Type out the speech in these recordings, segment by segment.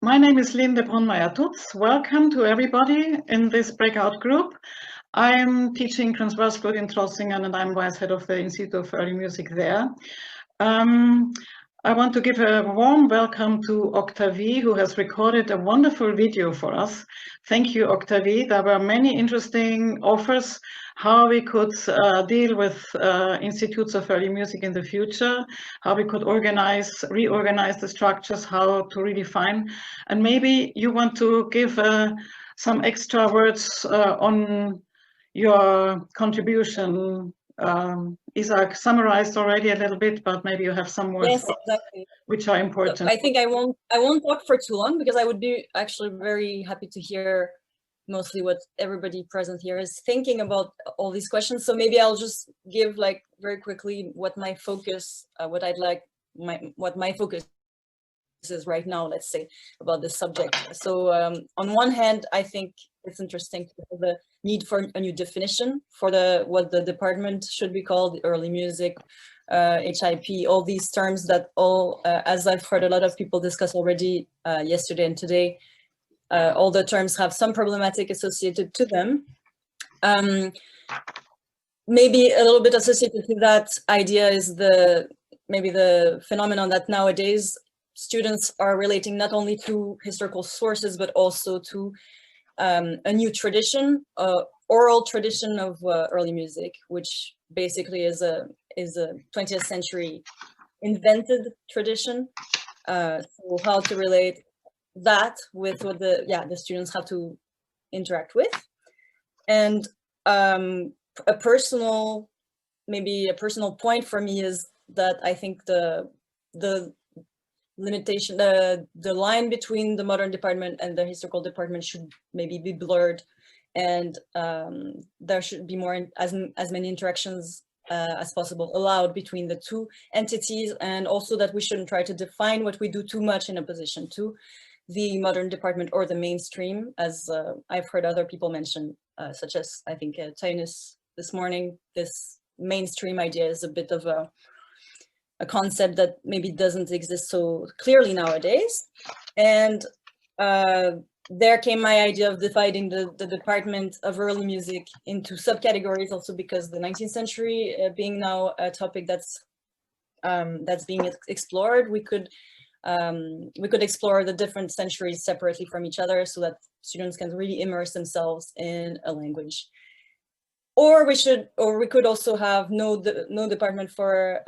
My name is Linde Brunmayr-Tutz. Welcome to everybody in this breakout group. I'm teaching Conservatoire in Trossingen and I'm vice head of the Institute of Early Music there. I want to give a warm welcome to Octavie, who has recorded a wonderful video for us. Thank you, Octavie. There were many interesting offers how we could deal with institutes of early music in the future, how we could reorganize the structures, how to redefine. And maybe you want to give some extra words on your contribution. Isaac summarized already a little bit, but maybe you have some words. Yes, exactly. Which are important. So I think I won't talk for too long because I would be actually very happy to hear mostly what everybody present here is thinking about all these questions. So maybe I'll just give like very quickly what my focus, what my focus is right now, let's say, about this subject. So on one hand, I think it's interesting to have the need for a new definition for what the department should be called, early music, HIP, all these terms that as I've heard a lot of people discuss already yesterday and today, all the terms have some problematic associated to them. Maybe a little bit associated to that idea is maybe the phenomenon that nowadays students are relating not only to historical sources, but also to a new tradition, oral tradition of early music, which basically is a 20th century invented tradition. So how to relate that with what the students have to interact with. And a personal point for me is that I think the limitation, the line between the modern department and the historical department should maybe be blurred, and there should be more as many interactions as possible allowed between the two entities, and also that we shouldn't try to define what we do too much in opposition to the modern department or the mainstream, as I've heard other people mention, such as I think Tainus this morning. This mainstream idea is a bit of a concept that maybe doesn't exist so clearly nowadays. And there came my idea of dividing the department of early music into subcategories, also because the 19th century being now a topic that's being explored, we could explore the different centuries separately from each other so that students can really immerse themselves in a language. Or we could also have no department for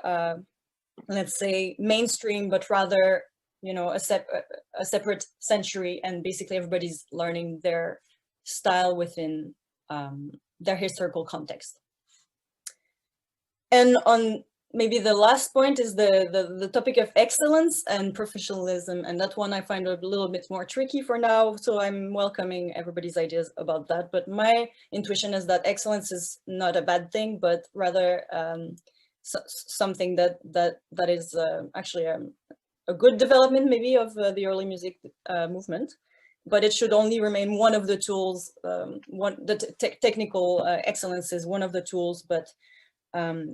let's say mainstream, but rather, a separate century, and basically everybody's learning their style within their historical context. And on maybe the last point is the topic of excellence and professionalism, and that one I find a little bit more tricky for now, so I'm welcoming everybody's ideas about that. But my intuition is that excellence is not a bad thing, but rather something that is actually a good development maybe of the early music movement, but it should only remain one of the tools. Technical excellence is one of the tools, but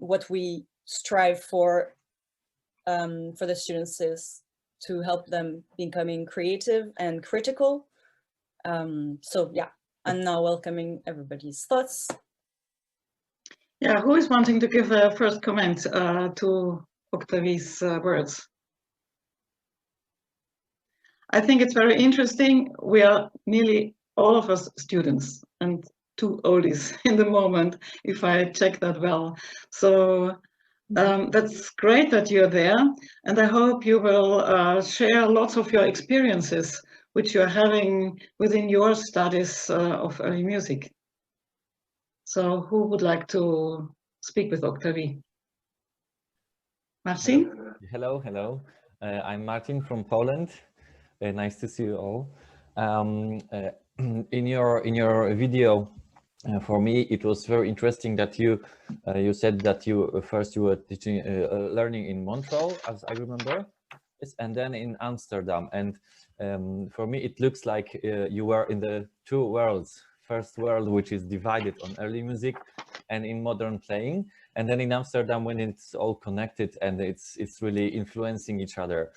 what we strive for the students is to help them becoming creative and critical. So yeah, I'm now welcoming everybody's thoughts. Yeah, who is wanting to give a first comment to Octavie's words? I think it's very interesting. We are nearly all of us students and two oldies in the moment, if I check that well. So that's great that you're there, and I hope you will share lots of your experiences which you're having within your studies of early music. So who would like to speak with Octavie? Marcin? Hello. I'm Martin from Poland. Nice to see you all. In your video, for me, it was very interesting that you said that you were teaching learning in Montreal, as I remember, and then in Amsterdam. And for me, it looks like you were in the two worlds. First world, which is divided on early music and in modern playing, and then in Amsterdam when it's all connected and it's really influencing each other.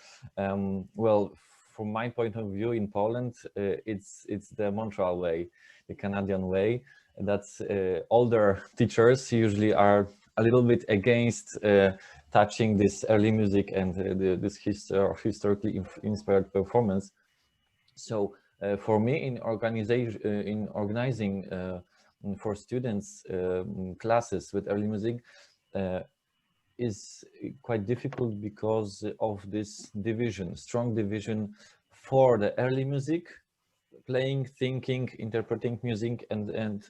Well, from my point of view in Poland, it's the Montreal way, the Canadian way. That's older teachers usually are a little bit against touching this early music and this historically inspired performance. So for me, in organizing for students classes with early music is quite difficult because of this division, strong division for the early music, playing, thinking, interpreting music and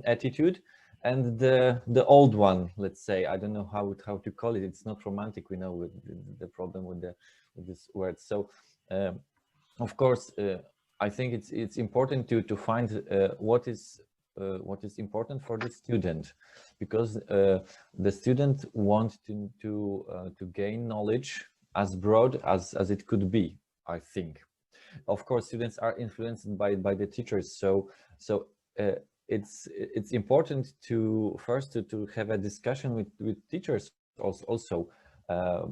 attitude, and the old one, let's say. I don't know how to call it. It's not romantic, we know, with the problem with this word. So of course I think it's important to find what is important for the student, because the student wants to gain knowledge as broad as it could be, I think. Of course, students are influenced by the teachers, so it's important to first to have a discussion with teachers also,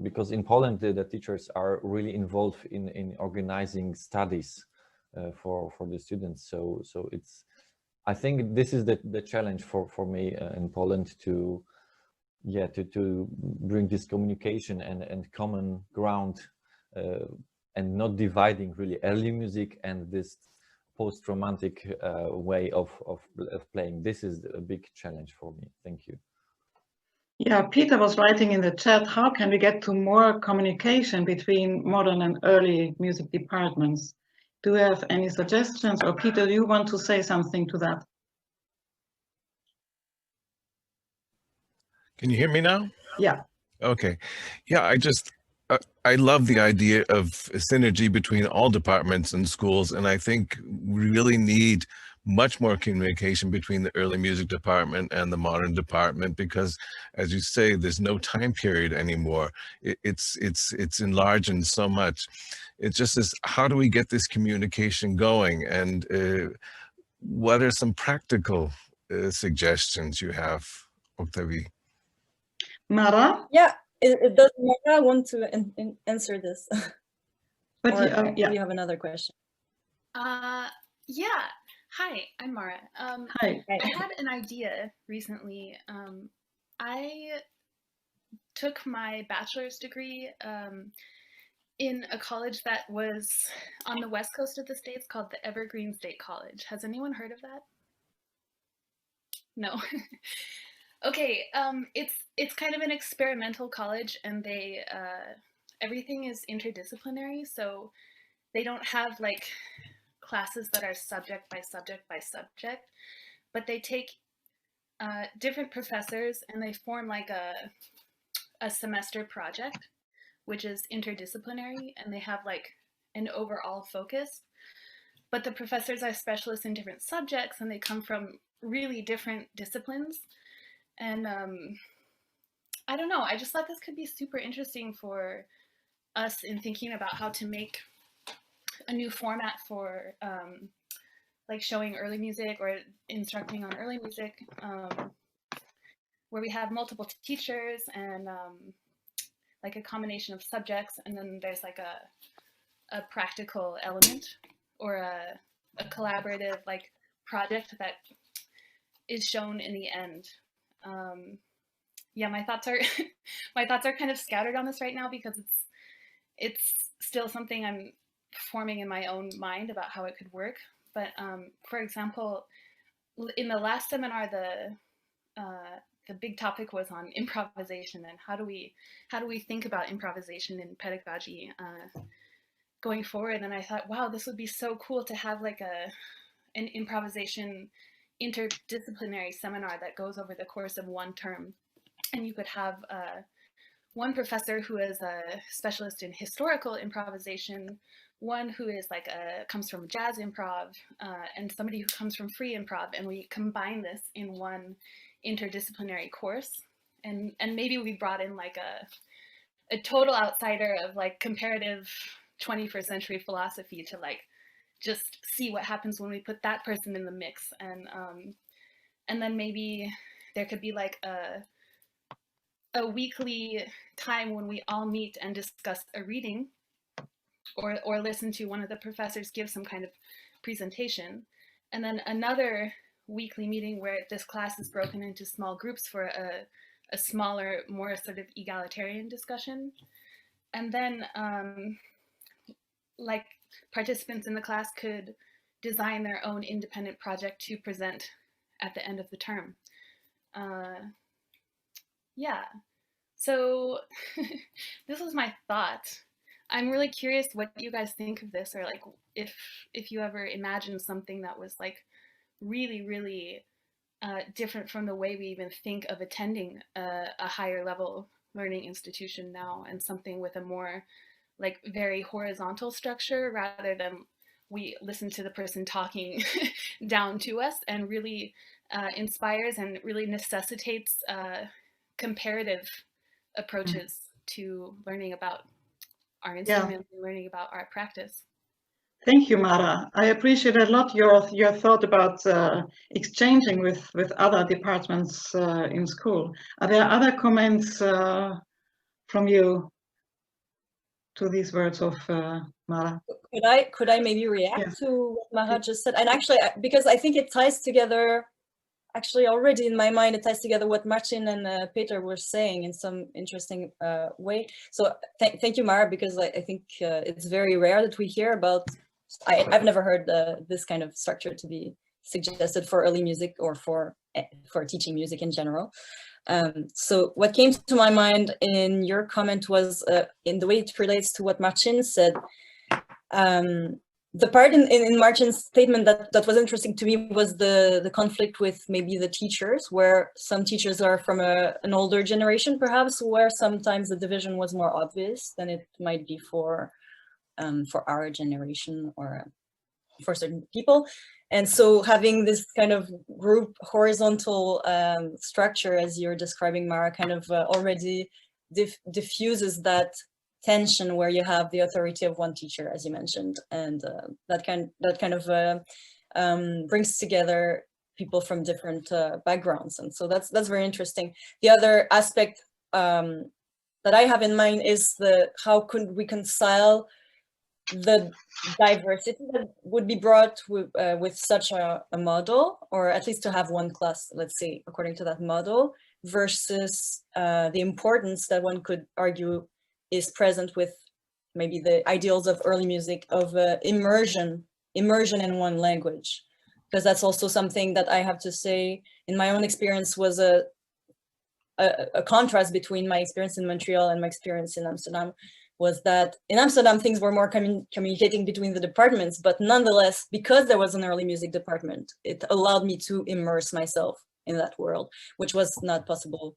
because in Poland the teachers are really involved in organizing studies for the students. So it's, I think this is the challenge for me in Poland, to bring this communication and common ground, and not dividing really early music and this post-romantic way of playing. This is a big challenge for me. Thank you. Yeah, Peter was writing in the chat, how can we get to more communication between modern and early music departments? Do you have any suggestions? Or Peter, do you want to say something to that? Can you hear me now? Yeah. Okay. Yeah, I love the idea of synergy between all departments and schools, and I think we really need much more communication between the early music department and the modern department, because, as you say, there's no time period anymore. It's enlarging so much. It's just this, how do we get this communication going, and what are some practical suggestions you have, Octavie? Mara? Yeah, does Mara want to answer this? But Or yeah, do you have another question? Yeah. Hi, I'm Mara. Hi. I had an idea recently. I took my bachelor's degree in a college that was on the west coast of the States called the Evergreen State College. Has anyone heard of that? No. Okay, it's kind of an experimental college, and they everything is interdisciplinary, so they don't have like classes that are subject by subject by subject, but they take different professors and they form like a semester project, which is interdisciplinary, and they have like an overall focus. But the professors are specialists in different subjects, and they come from really different disciplines. And I don't know, I just thought this could be super interesting for us in thinking about how to make a new format for like showing early music or instructing on early music, where we have multiple teachers and like a combination of subjects, and then there's like a practical element or a collaborative like project that is shown in the end. Yeah, my thoughts are my thoughts are kind of scattered on this right now, because it's still something I'm forming in my own mind about how it could work. But for example, in the last seminar, the big topic was on improvisation and how do we think about improvisation in pedagogy going forward. And I thought, wow, this would be so cool to have like an improvisation interdisciplinary seminar that goes over the course of one term. And you could have one professor who is a specialist in historical improvisation, one who is like comes from jazz improv, and somebody who comes from free improv, and we combine this in one interdisciplinary course. And maybe we brought in like a total outsider of like comparative 21st century philosophy to like just see what happens when we put that person in the mix. And then maybe there could be like a weekly time when we all meet and discuss a reading. or listen to one of the professors give some kind of presentation. And then another weekly meeting where this class is broken into small groups for a smaller, more sort of egalitarian discussion. And then like participants in the class could design their own independent project to present at the end of the term. Yeah, so this was my thought. I'm really curious what you guys think of this, or like if you ever imagined something that was like really, really different from the way we even think of attending a higher level learning institution now, and something with a more like very horizontal structure rather than we listen to the person talking down to us, and really inspires and really necessitates comparative approaches to learning about our instruments and learning about our practice. Thank you, Mara. I appreciate a lot your thought about exchanging with other departments in school. Are there other comments from you to these words of Mara? Could I maybe react to what Mara just said? And actually, because I think it ties together, actually already in my mind, it ties together what Martin and Peter were saying in some interesting way. So thank you, Mara, because I think it's very rare that we hear about, I've never heard this kind of structure to be suggested for early music or for teaching music in general. So what came to my mind in your comment was in the way it relates to what Martin said. The part in Martin's statement that was interesting to me was the conflict with maybe the teachers, where some teachers are from an older generation, perhaps, where sometimes the division was more obvious than it might be for our generation or for certain people. And so having this kind of group horizontal structure, as you're describing, Mara, kind of already diffuses that tension where you have the authority of one teacher, as you mentioned, and that kind of brings together people from different backgrounds, and so that's very interesting. The other aspect that I have in mind is how could we reconcile the diversity that would be brought with such a model, or at least to have one class, let's say, according to that model, versus the importance that one could argue is present with maybe the ideals of early music of immersion in one language, because that's also something that I have to say in my own experience was a contrast between my experience in Montreal and my experience in Amsterdam, was that in Amsterdam things were more communicating between the departments, but nonetheless, because there was an early music department, it allowed me to immerse myself in that world, which was not possible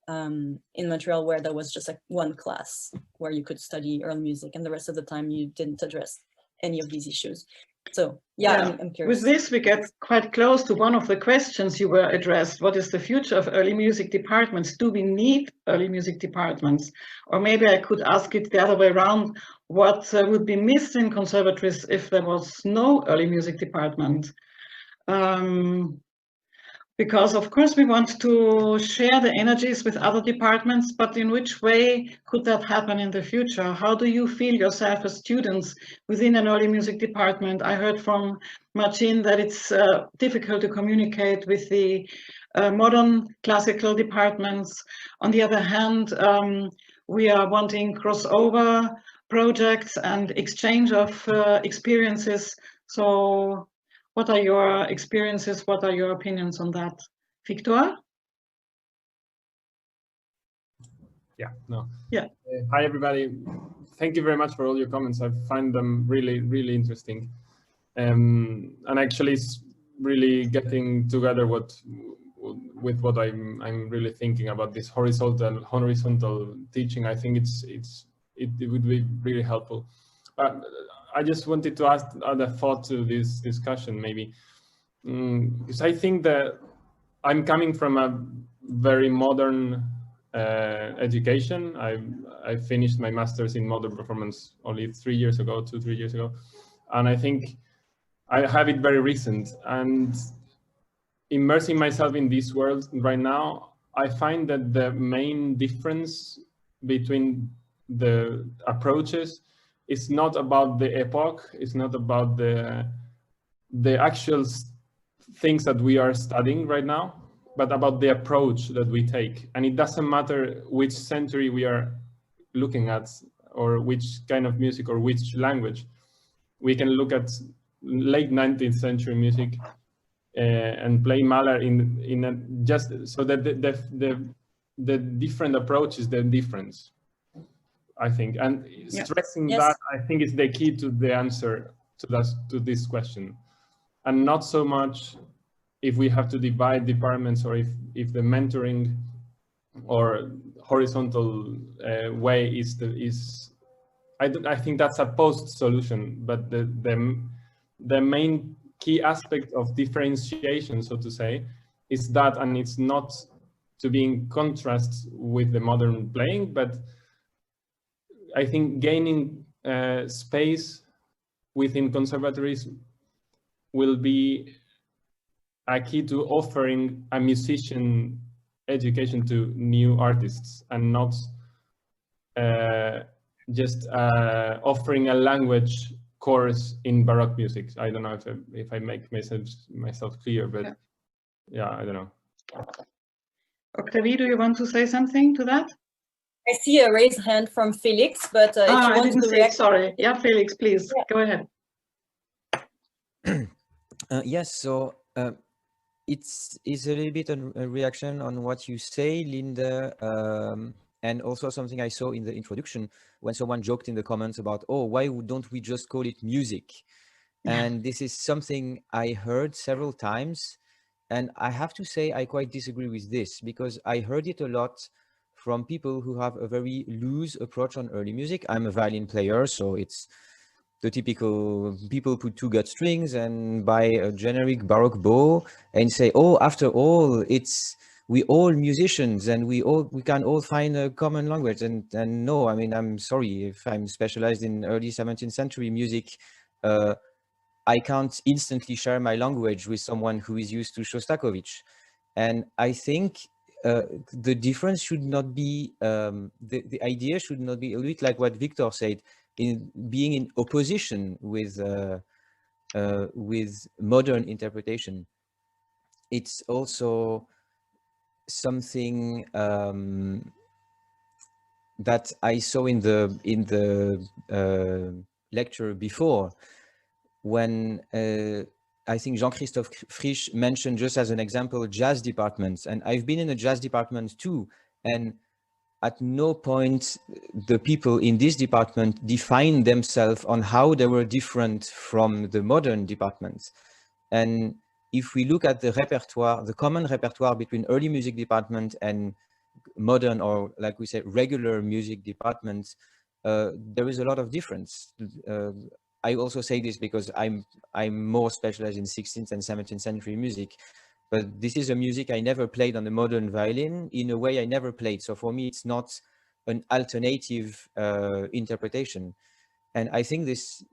in Montreal, where there was just like one class where you could study early music, and the rest of the time you didn't address any of these issues. So yeah, I'm curious. With this, we get quite close to one of the questions you were addressed. What is the future of early music departments? Do we need early music departments? Or maybe I could ask it the other way around. What would be missed in conservatories if there was no early music department? Because of course we want to share the energies with other departments, but in which way could that happen in the future? How do you feel yourself as students within an early music department? I heard from Martin that it's difficult to communicate with the modern classical departments. On the other hand, we are wanting crossover projects and exchange of experiences. So what are your experiences? What are your opinions on that? Victor? Hi, everybody. Thank you very much for all your comments. I find them really, really interesting. And actually, it's really getting together with what I'm really thinking about this horizontal teaching. I think it would be really helpful. I just wanted to add a thought to this discussion, maybe, because I think that I'm coming from a very modern education. I finished my master's in modern performance only 3 years ago, 2-3 years ago, and I think I have it very recent. And immersing myself in this world right now, I find that the main difference between the approaches it's not about the epoch, it's not about the actual things that we are studying right now, but about the approach that we take. And it doesn't matter which century we are looking at, or which kind of music, or which language. We can look at late 19th century music and play Mahler in a, just so that the different approach is the difference, I think. And stressing that, I think, is the key to the answer to this question. And not so much if we have to divide departments, or if the mentoring or horizontal way is I think that's a post solution, but the main key aspect of differentiation, so to say, is that, and it's not to be in contrast with the modern playing, but I think gaining space within conservatories will be a key to offering a musician education to new artists, and not just offering a language course in Baroque music. I don't know if I make myself clear, but yeah, I don't know. Octavie, do you want to say something to that? I see a raised hand from Felix, but if you want to react, sorry. Yeah, Felix, please go ahead. Yes, so it's a little bit a reaction on what you say, Linde, and also something I saw in the introduction when someone joked in the comments about, oh, why don't we just call it music? And this is something I heard several times, and I have to say I quite disagree with this, because I heard it a lot from people who have a very loose approach on early music. I'm a violin player, so it's the typical people put two gut strings and buy a generic Baroque bow and say, oh, after all, we all musicians and we can all find a common language. And no, I mean, I'm sorry if I'm specialized in early 17th century music. I can't instantly share my language with someone who is used to Shostakovich. And I think the difference should not be, the idea should not be a bit like what Victor said, in being in opposition with modern interpretation. It's also something that I saw in the lecture before, when I think Jean-Christophe Frisch mentioned, just as an example, jazz departments. And I've been in a jazz department too. And at no point the people in this department defined themselves on how they were different from the modern departments. And if we look at the repertoire, the common repertoire between early music department and modern, or like we say, regular music departments, there is a lot of difference. I also say this because I'm more specialized in 16th and 17th century music, but this is a music I never played on the modern violin in a way I never played. So for me, it's not an alternative interpretation. And I think this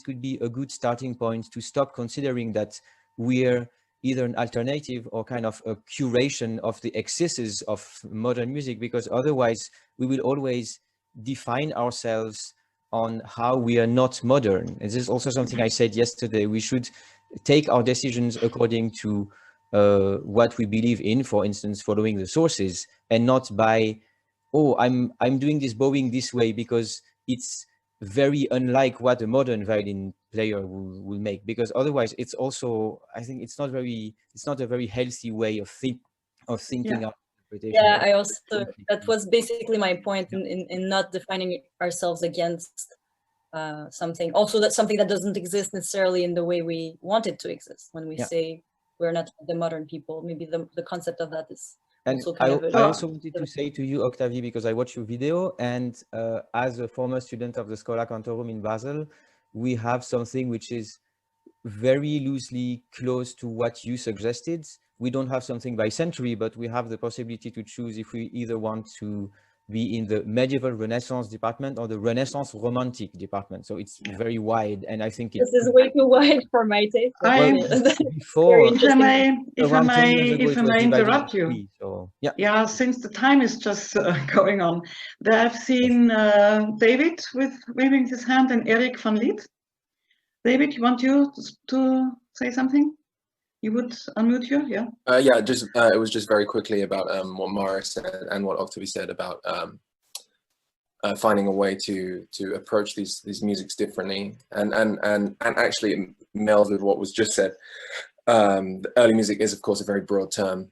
could be a good starting point to stop considering that we're either an alternative or kind of a curation of the excesses of modern music, because otherwise we will always define ourselves on how we are not modern. And this is also something I said yesterday. We should take our decisions according to what we believe in, for instance, following the sources, and not by, oh, I'm doing this bowing this way because it's very unlike what a modern violin player will make, because otherwise it's also, I think it's not a very healthy way of thinking of interpretation. Yeah, I also, that was basically my point in not defining ourselves against something. Also, that's something that doesn't exist necessarily in the way we want it to exist. When we say we're not the modern people, maybe the concept of that is also kind of I also wanted to say to you, Octavie, because I watched your video, and as a former student of the Schola Cantorum in Basel, we have something which is very loosely close to what you suggested. We don't have something by century, but we have the possibility to choose if we either want to be in the medieval Renaissance department or the Renaissance romantic department. So it's very wide, and I think This is way too wide for my taste. Before, if I may interrupt you. Three, so yeah. Yeah, since the time is just going on, I've seen David waving his hand and Eric van Liet. David, you want to say something? You would unmute you, yeah? Yeah, just it was just very quickly about what Mara said and what Octavie said about finding a way to approach these musics differently, and actually it melds with what was just said. Early music is of course a very broad term,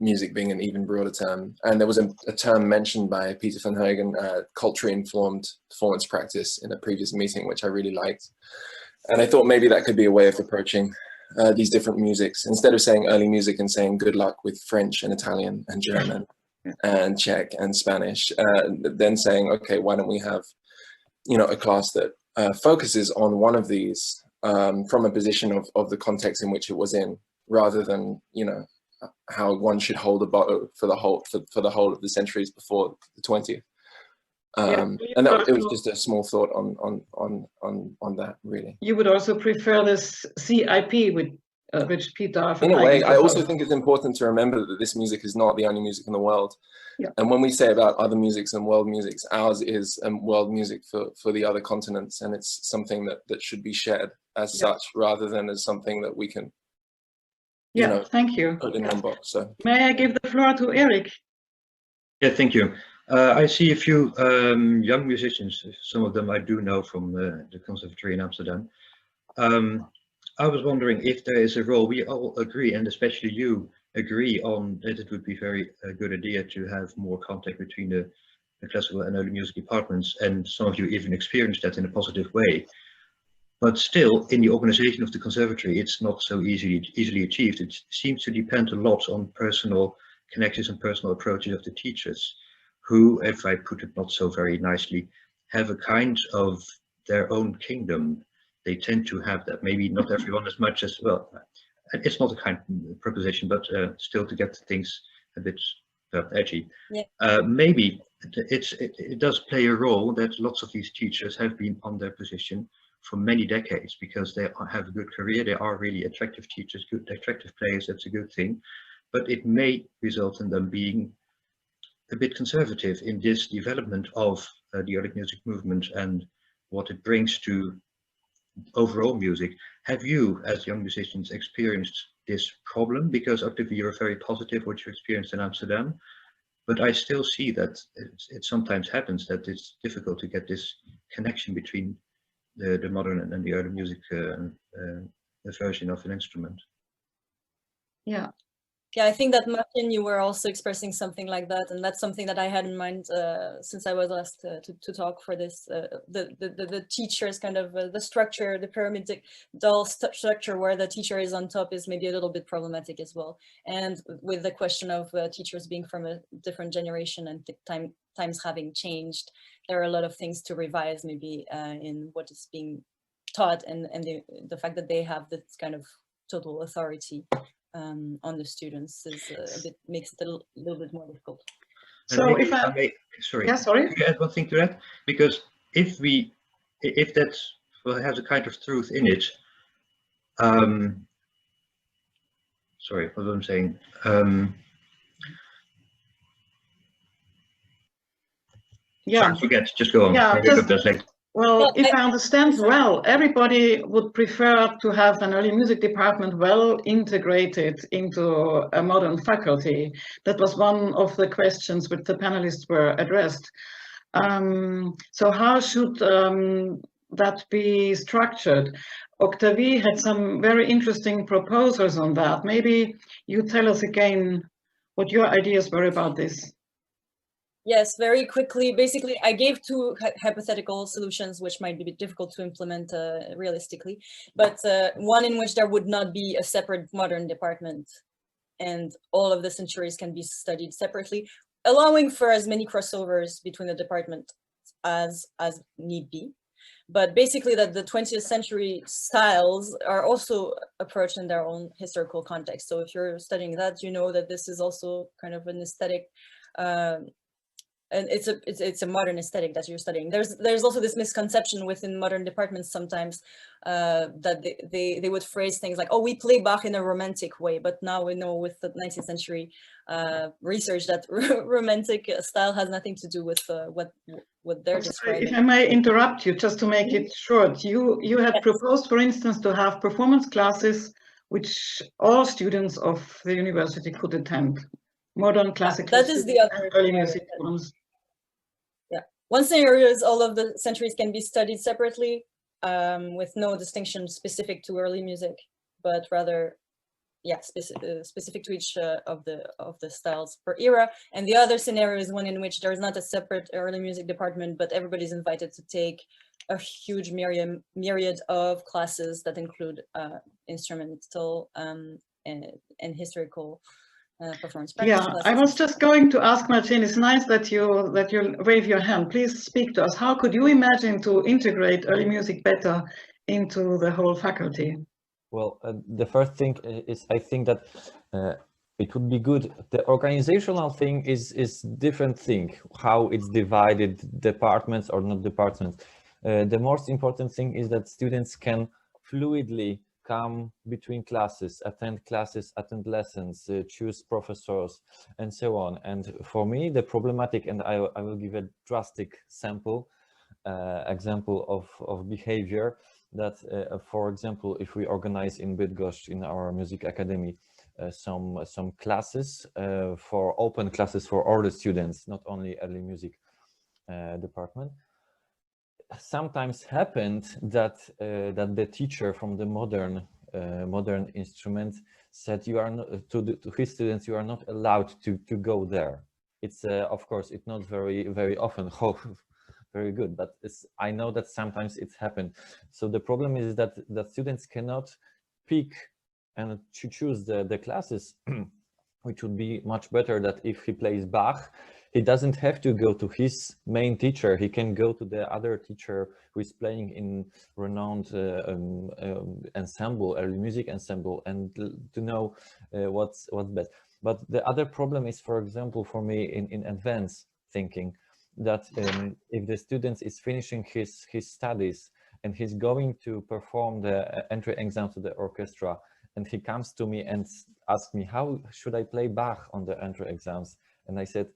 music being an even broader term, and there was a term mentioned by Peter van Huygen, culturally informed performance practice, in a previous meeting, which I really liked, and I thought maybe that could be a way of approaching these different musics, instead of saying early music and saying good luck with French and Italian and German and Czech and Spanish, then saying, okay, why don't we have, you know, a class that focuses on one of these from a position of the context in which it was in, rather than, you know, how one should hold a bow for the whole of the centuries before the 20th. And it was just a small thought on that, really. You would also prefer this CIP with which Peter. In a way, I also think it's important to remember that this music is not the only music in the world. Yeah. And when we say about other musics and world musics, ours is world music for the other continents, and it's something that should be shared as such, rather than as something that we can, you know, thank you. Put in one box. So may I give the floor to Eric? Yeah, thank you. I see a few young musicians. Some of them I do know from the Conservatoire in Amsterdam. I was wondering if there is a role. We all agree, and especially you agree on that it would be very good idea to have more contact between the classical and early music departments, and some of you even experienced that in a positive way. But still, in the organization of the Conservatory, it's not so easily achieved. It seems to depend a lot on personal connections and personal approaches of the teachers, who, if I put it not so very nicely, have a kind of their own kingdom. They tend to have that. Maybe not everyone as much as, well, it's not a kind proposition, but still to get things a bit edgy. Yeah. Maybe it does play a role that lots of these teachers have been on their position for many decades, because they have a good career. They are really attractive teachers, good attractive players. That's a good thing, but it may result in them being a bit conservative in this development of the early music movement and what it brings to overall music. Have you, as young musicians, experienced this problem? Because Octavie, you're very positive what you experienced in Amsterdam, but I still see that it sometimes happens that it's difficult to get this connection between the modern and the early music version of an instrument. Yeah. Yeah, I think that Martin, you were also expressing something like that, and that's something that I had in mind since I was asked to talk for this. The teachers, kind of the structure, the pyramidal structure where the teacher is on top is maybe a little bit problematic as well. And with the question of teachers being from a different generation and times having changed, there are a lot of things to revise maybe in what is being taught, and the fact that they have this kind of total authority on the students is makes it a little bit more difficult. So if I may, sorry, yeah, sorry, can you add one thing to that? Because if that has a kind of truth in it, sorry, what I'm saying. Yeah, sorry, forget. Just go on. Yeah, well, if I understand sorry. well, everybody would prefer to have an early music department well integrated into a modern faculty. That was one of the questions which the panelists were addressed. So how should that be structured? Octavie had some very interesting proposals on that. Maybe you tell us again what your ideas were about this. Yes, very quickly. Basically, I gave two hypothetical solutions, which might be a bit difficult to implement realistically, but one in which there would not be a separate modern department and all of the centuries can be studied separately, allowing for as many crossovers between the department as need be. But basically that the 20th century styles are also approached in their own historical context. So if you're studying that, you know that this is also kind of an aesthetic and it's a modern aesthetic that you're studying. There's also this misconception within modern departments sometimes that they would phrase things like, oh, we play Bach in a romantic way, but now we know with the 19th century research that romantic style has nothing to do with what they're describing. If I may interrupt you, just to make it short, you had proposed, for instance, to have performance classes which all students of the university could attend. Modern, classical, that is the other early music forms. Yeah, one scenario is all of the centuries can be studied separately, with no distinction specific to early music, but rather, yeah, specific to each of the styles per era. And the other scenario is one in which there is not a separate early music department, but everybody's invited to take a huge myriad of classes that include instrumental and historical performance practice classes. I was just going to ask Martin, it's nice that you wave your hand. Please speak to us. How could you imagine to integrate early music better into the whole faculty? Well, the first thing is, I think that it would be good. The organizational thing is different thing, how it's divided, departments or not departments. The most important thing is that students can fluidly come between classes, attend lessons, choose professors, and so on. And for me, the problematic, and I will give a drastic example of behavior that, for example, if we organize in Bydgoszcz in our music academy some classes for open classes for all the students, not only early music department. Sometimes happened that that the teacher from the modern instrument said you are not, to his students, you are not allowed to go there. It's of course it's not very often very good, but I know that sometimes it's happened. So the problem is that students cannot pick and to choose the classes, which would be much better that if he plays Bach, he doesn't have to go to his main teacher. He can go to the other teacher who is playing in renowned ensemble, early music ensemble, and to know what's best. But the other problem is, for example, for me in advanced thinking, that if the student is finishing his studies and he's going to perform the entry exam to the orchestra, and he comes to me and asks me, how should I play Bach on the entry exams? And I said,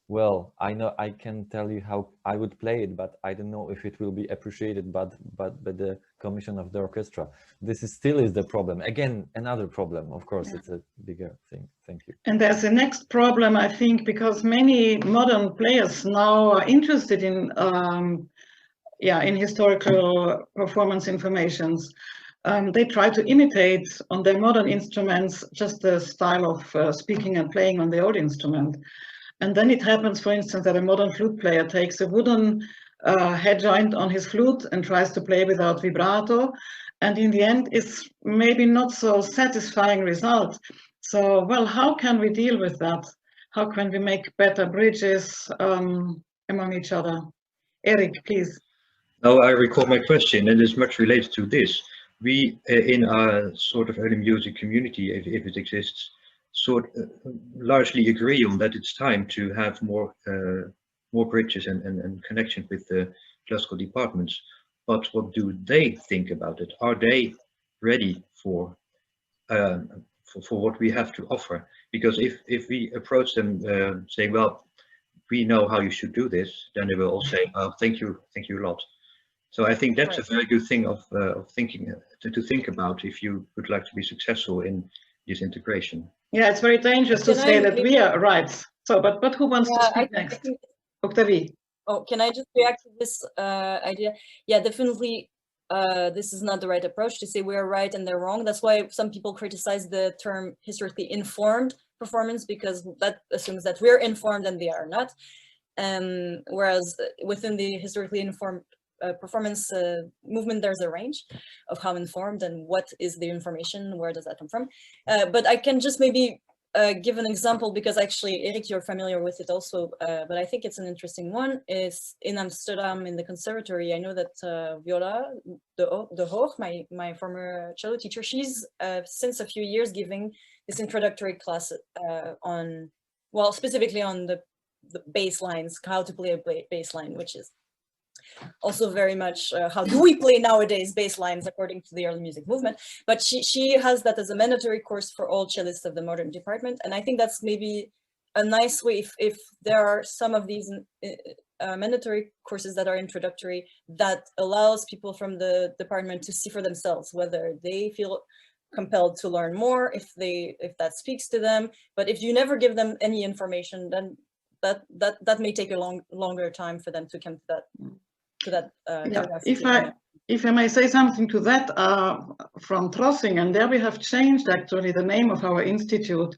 well, I know I can tell you how I would play it, but I don't know if it will be appreciated by the commission of the orchestra. This still is the problem. Again, another problem. Of course, it's a bigger thing. Thank you. And there's a next problem, I think, because many modern players now are interested in historical performance informations. They try to imitate on their modern instruments just the style of speaking and playing on the old instrument. And then it happens, for instance, that a modern flute player takes a wooden head joint on his flute and tries to play without vibrato. And in the end, it's maybe not so satisfying result. So, well, how can we deal with that? How can we make better bridges among each other? Eric, please. Now I recall my question, and it's much related to this. We, in our sort of early music community, if it exists, largely agree on that it's time to have more bridges and connections with the classical departments. But what do they think about it? Are they ready for what we have to offer? Because if we approach them saying, well, we know how you should do this, then they will all say, oh, thank you a lot. So I think that's a very good thing of thinking to think about if you would like to be successful in this integration. Yeah, it's very dangerous to say that we are right. So, but who wants to speak next? Octavie. Oh, can I just react to this idea? Yeah, definitely. This is not the right approach to say we're right and they're wrong. That's why some people criticize the term historically informed performance, because that assumes that we're informed and they are not. Whereas within the historically informed performance movement, there's a range of how informed and what is the information, where does that come from. But I can just maybe give an example, because actually, Eric, you're familiar with it also, but I think it's an interesting one. Is in Amsterdam in the Conservatoire. I know that Viola de Hoog, my former cello teacher, she's since a few years giving this introductory class on, well, specifically on the the bass lines, how to play a bass line, which is also very much how do we play nowadays bass lines according to the early music movement. But she has that as a mandatory course for all cellists of the modern department, and I think that's maybe a nice way if there are some of these mandatory courses that are introductory that allows people from the department to see for themselves whether they feel compelled to learn more, if that speaks to them. But if you never give them any information, then that may take a longer time for them to come to that yeah, if I may say something to that, from Trossingen, there we have changed actually the name of our institute.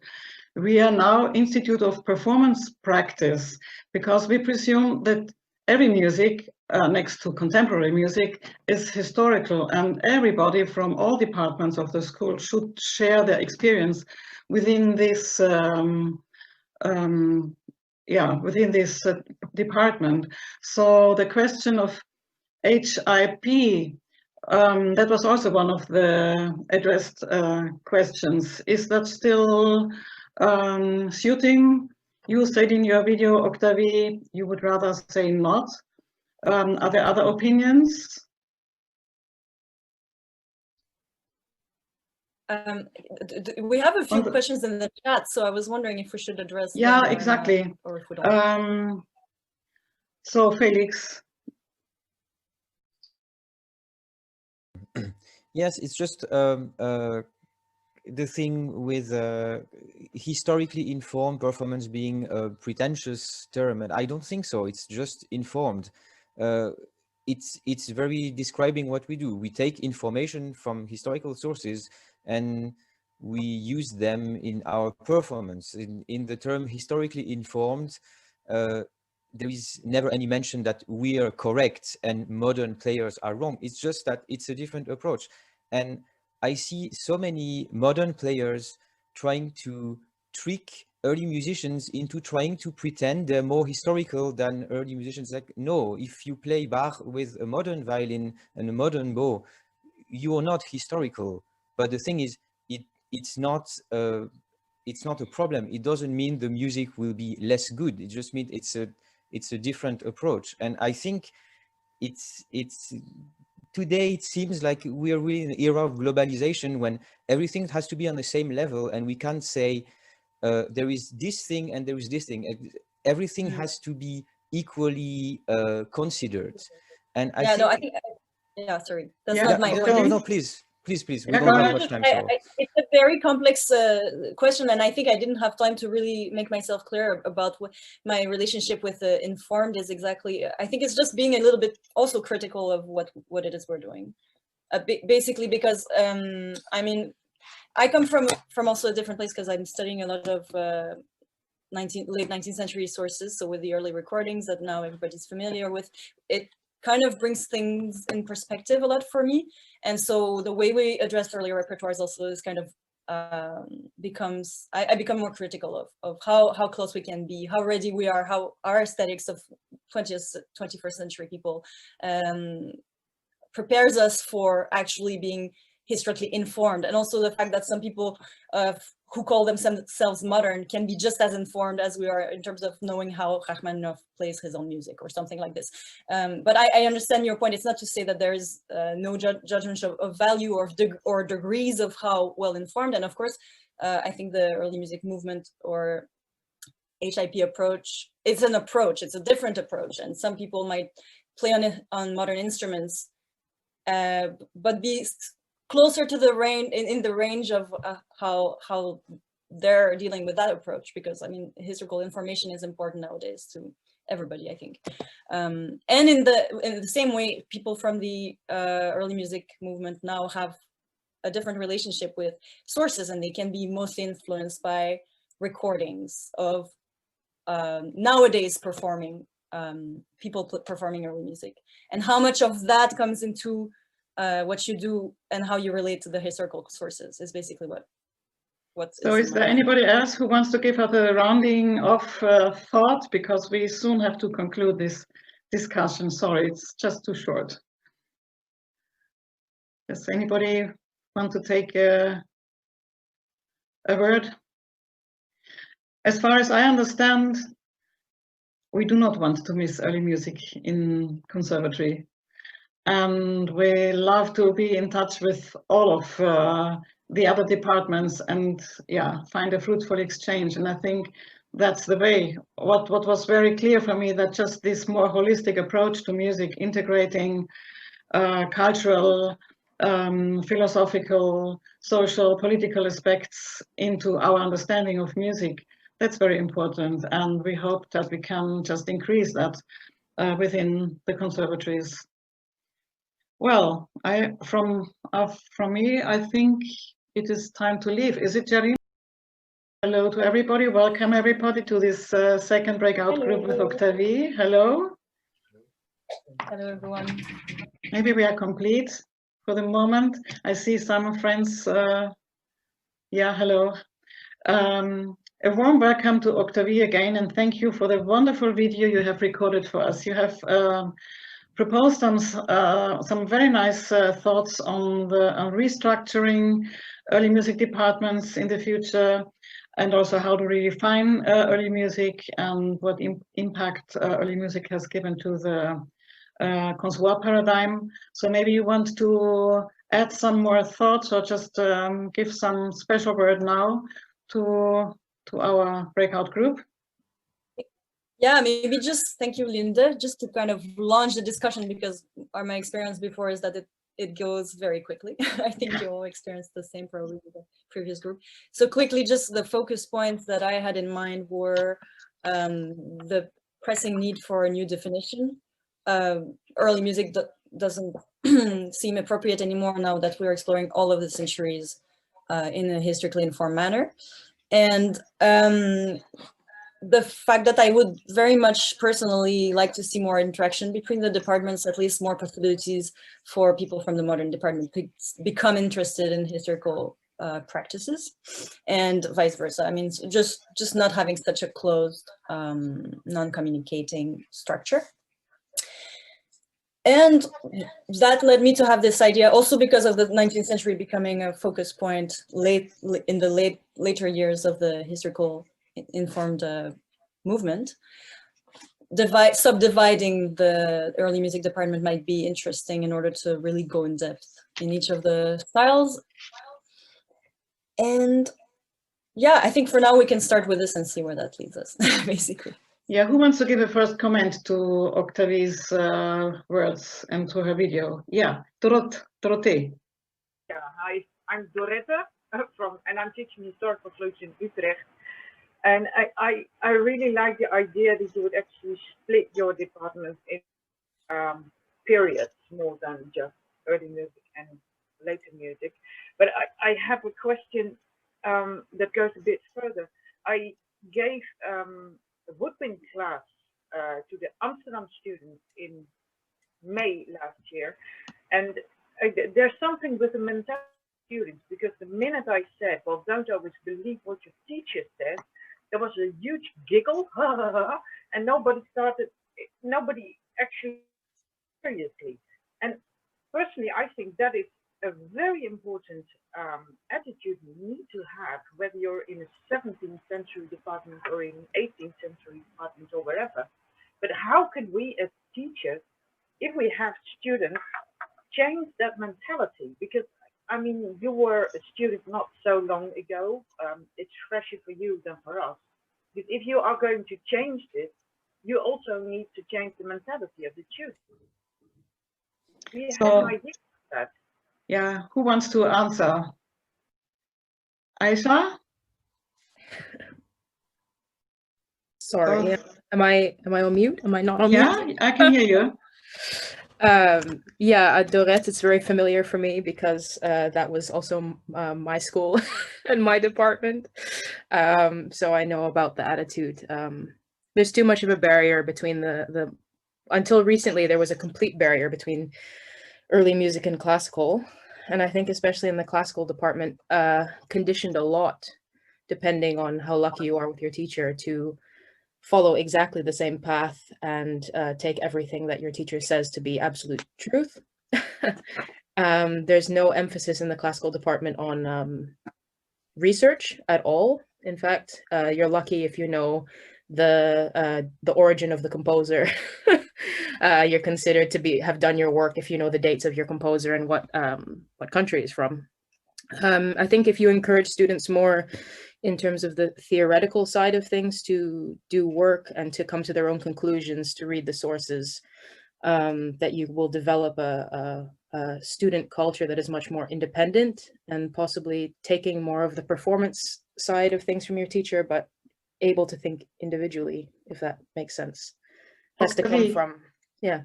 We are now Institute of Performance Practice, because we presume that every music, next to contemporary music, is historical, and everybody from all departments of the school should share their experience within this department. So the question of HIP, that was also one of the addressed questions. Is that still suiting? You said in your video, Octavie, you would rather say not. Are there other opinions? We have a few questions in the chat, so I was wondering if we should address them. Yeah, exactly. Or if we don't. So Felix. Yes, it's just the thing with historically informed performance being a pretentious term, and I don't think so. It's just informed. It's very describing what we do. We take information from historical sources and we use them in our performance. In the term historically informed, there is never any mention that we are correct and modern players are wrong. It's just that it's a different approach. And I see so many modern players trying to trick early musicians into trying to pretend they're more historical than early musicians. Like, no, if you play Bach with a modern violin and a modern bow, you are not historical. But the thing is, it's not a problem. It doesn't mean the music will be less good. It just means it's a different approach. And I think it's today it seems like we are really in an era of globalization when everything has to be on the same level, and we can't say there is this thing and there is this thing. Everything has to be equally considered. And I think sorry, that's not my point. No, please. We don't have much time. It's a very complex question, and I think I didn't have time to really make myself clear about what my relationship with informed is exactly. I think it's just being a little bit also critical of what it is we're doing. Basically, because I mean, I come from also a different place because I'm studying a lot of late 19th century sources. So with the early recordings that now everybody's familiar with, it kind of brings things in perspective a lot for me. And so the way we address earlier repertoires also is kind of I become more critical of how close we can be, how ready we are, how our aesthetics of 21st century people prepares us for actually being historically informed. And also the fact that some people who call themselves modern can be just as informed as we are in terms of knowing how Rachmaninoff plays his own music or something like this. But I understand your point. It's not to say that there is no judgment of value or degrees of how well informed. And of course, I think the early music movement or HIP approach, it's an approach, it's a different approach. And some people might play on modern instruments, but be closer to the range in the range of how they're dealing with that approach, because I mean historical information is important nowadays to everybody, I think. And in the same way, people from the early music movement now have a different relationship with sources, and they can be mostly influenced by recordings of nowadays performing people performing early music, and how much of that comes into what you do and how you relate to the historical sources is basically what. So is there anybody else who wants to give us a rounding of thought, because we soon have to conclude this discussion. Sorry, it's just too short. Does anybody want to take a word? As far as I understand, we do not want to miss early music in conservatory. And we love to be in touch with all of the other departments and find a fruitful exchange. And I think that's the way. What was very clear for me, that just this more holistic approach to music, integrating cultural, philosophical, social, political aspects into our understanding of music, that's very important. And we hope that we can just increase that within the conservatories. Well, from me, I think it is time to leave. Is it, Jerry? Hello to everybody. Welcome everybody to this second breakout group with Octavie. Hello. Hello, everyone. Maybe we are complete for the moment. I see some friends. Hello. A warm welcome to Octavie again, and thank you for the wonderful video you have recorded for us. You have proposed some very nice thoughts on the restructuring early music departments in the future, and also how to redefine early music and what impact early music has given to the Conservatoire paradigm. So maybe you want to add some more thoughts, or just give some special word now to our breakout group. Yeah, maybe just thank you, Linde, just to kind of launch the discussion, because my experience before is that it goes very quickly. I think you all experienced the same probably with the previous group. So quickly, just the focus points that I had in mind were the pressing need for a new definition. Early music doesn't seem appropriate anymore now that we're exploring all of the centuries in a historically informed manner. And the fact that I would very much personally like to see more interaction between the departments, at least more possibilities for people from the modern department to become interested in historical practices, and vice versa. I mean, just not having such a closed, non-communicating structure. And that led me to have this idea, also because of the 19th century becoming a focus point in the later years of the historical informed movement. Subdividing the early music department might be interesting in order to really go in depth in each of the styles. And yeah, I think for now we can start with this and see where that leads us, basically. Yeah, who wants to give a first comment to Octavie's words and to her video? Yeah, Dorothee. Yeah, hi, I'm Dorette and I'm teaching historical flutes in Utrecht. And I really like the idea that you would actually split your department in periods more than just early music and later music. But I have a question that goes a bit further. I gave a woodwind class to the Amsterdam students in May last year. And there's something with the mentality of students, because the minute I said, well, don't always believe what your teacher says, there was a huge giggle, and nobody actually seriously. And personally, I think that is a very important attitude you need to have, whether you're in a 17th century department or in 18th century department or wherever. But how can we as teachers, if we have students, change that mentality? Because I mean, you were a student not so long ago. It's fresher for you than for us. But if you are going to change this, you also need to change the mentality of the students. Do you have an idea of that? Yeah, who wants to answer? Aisha? Sorry, am I on mute? Am I not on mute? Yeah, I can hear you. Yeah, Dorette, it's very familiar for me because that was also my school and my department. So I know about the attitude. There's too much of a barrier between until recently, there was a complete barrier between early music and classical. And I think especially in the classical department, conditioned a lot, depending on how lucky you are with your teacher, to follow exactly the same path and take everything that your teacher says to be absolute truth. There's no emphasis in the classical department on research at all. In fact, you're lucky if you know the origin of the composer. You're considered to have done your work if you know the dates of your composer and what country it's from. I think if you encourage students more in terms of the theoretical side of things to do work and to come to their own conclusions, to read the sources, that you will develop a student culture that is much more independent and possibly taking more of the performance side of things from your teacher, but able to think individually, if that makes sense. Has to come from, yeah.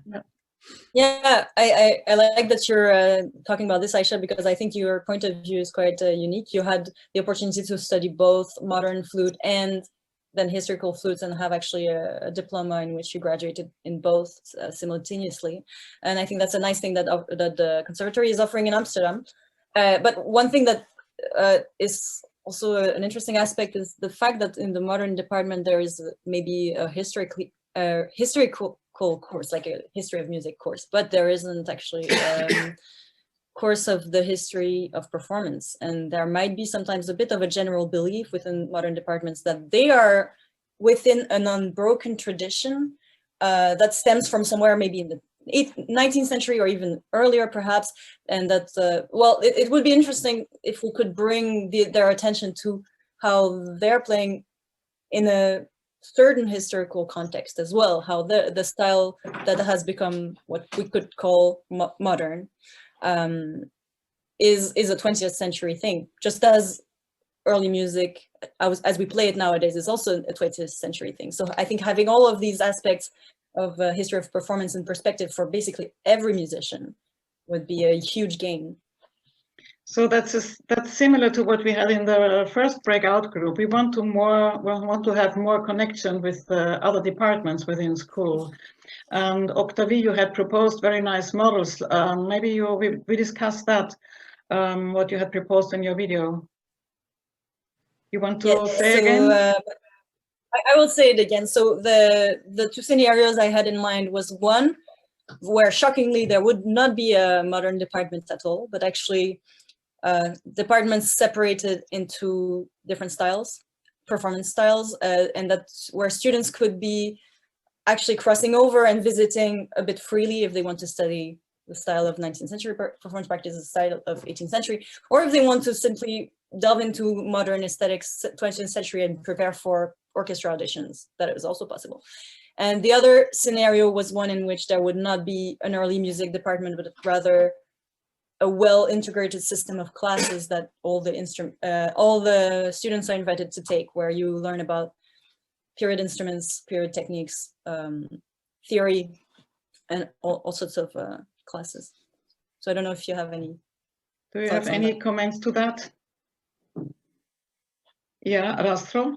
Yeah, I like that you're talking about this, Aisha, because I think your point of view is quite unique. You had the opportunity to study both modern flute and then historical flutes, and have actually a diploma in which you graduated in both simultaneously. And I think that's a nice thing that the Conservatoire is offering in Amsterdam. But one thing that is also an interesting aspect is the fact that in the modern department there is maybe a historical course, like a history of music course, but there isn't actually a course of the history of performance. And there might be sometimes a bit of a general belief within modern departments that they are within an unbroken tradition that stems from somewhere maybe in the 19th century or even earlier perhaps, and that well, it would be interesting if we could bring their attention to how they're playing in a certain historical context as well, how the style that has become what we could call modern is a 20th century thing, just as early music as we play it nowadays is also a 20th century thing. So I think having all of these aspects of history of performance in perspective for basically every musician would be a huge gain. So that's similar to what we had in the first breakout group. We want to have more connection with other departments within school. And Octavie, you had proposed very nice models. Maybe we discussed that, what you had proposed in your video. You want to say again? I will say it again. So the two scenarios I had in mind was one where shockingly there would not be a modern department at all, but actually departments separated into different styles, performance styles, and that's where students could be actually crossing over and visiting a bit freely if they want to study the style of 19th century performance practice, the style of 18th century, or if they want to simply delve into modern aesthetics, 20th century, and prepare for orchestra auditions. That is also possible. And the other scenario was one in which there would not be an early music department, but rather a well-integrated system of classes that all the students are invited to take, where you learn about period instruments, period techniques, theory, and all sorts of classes. So I don't know if you have any. Do you have any comments to that? Yeah, Rastro?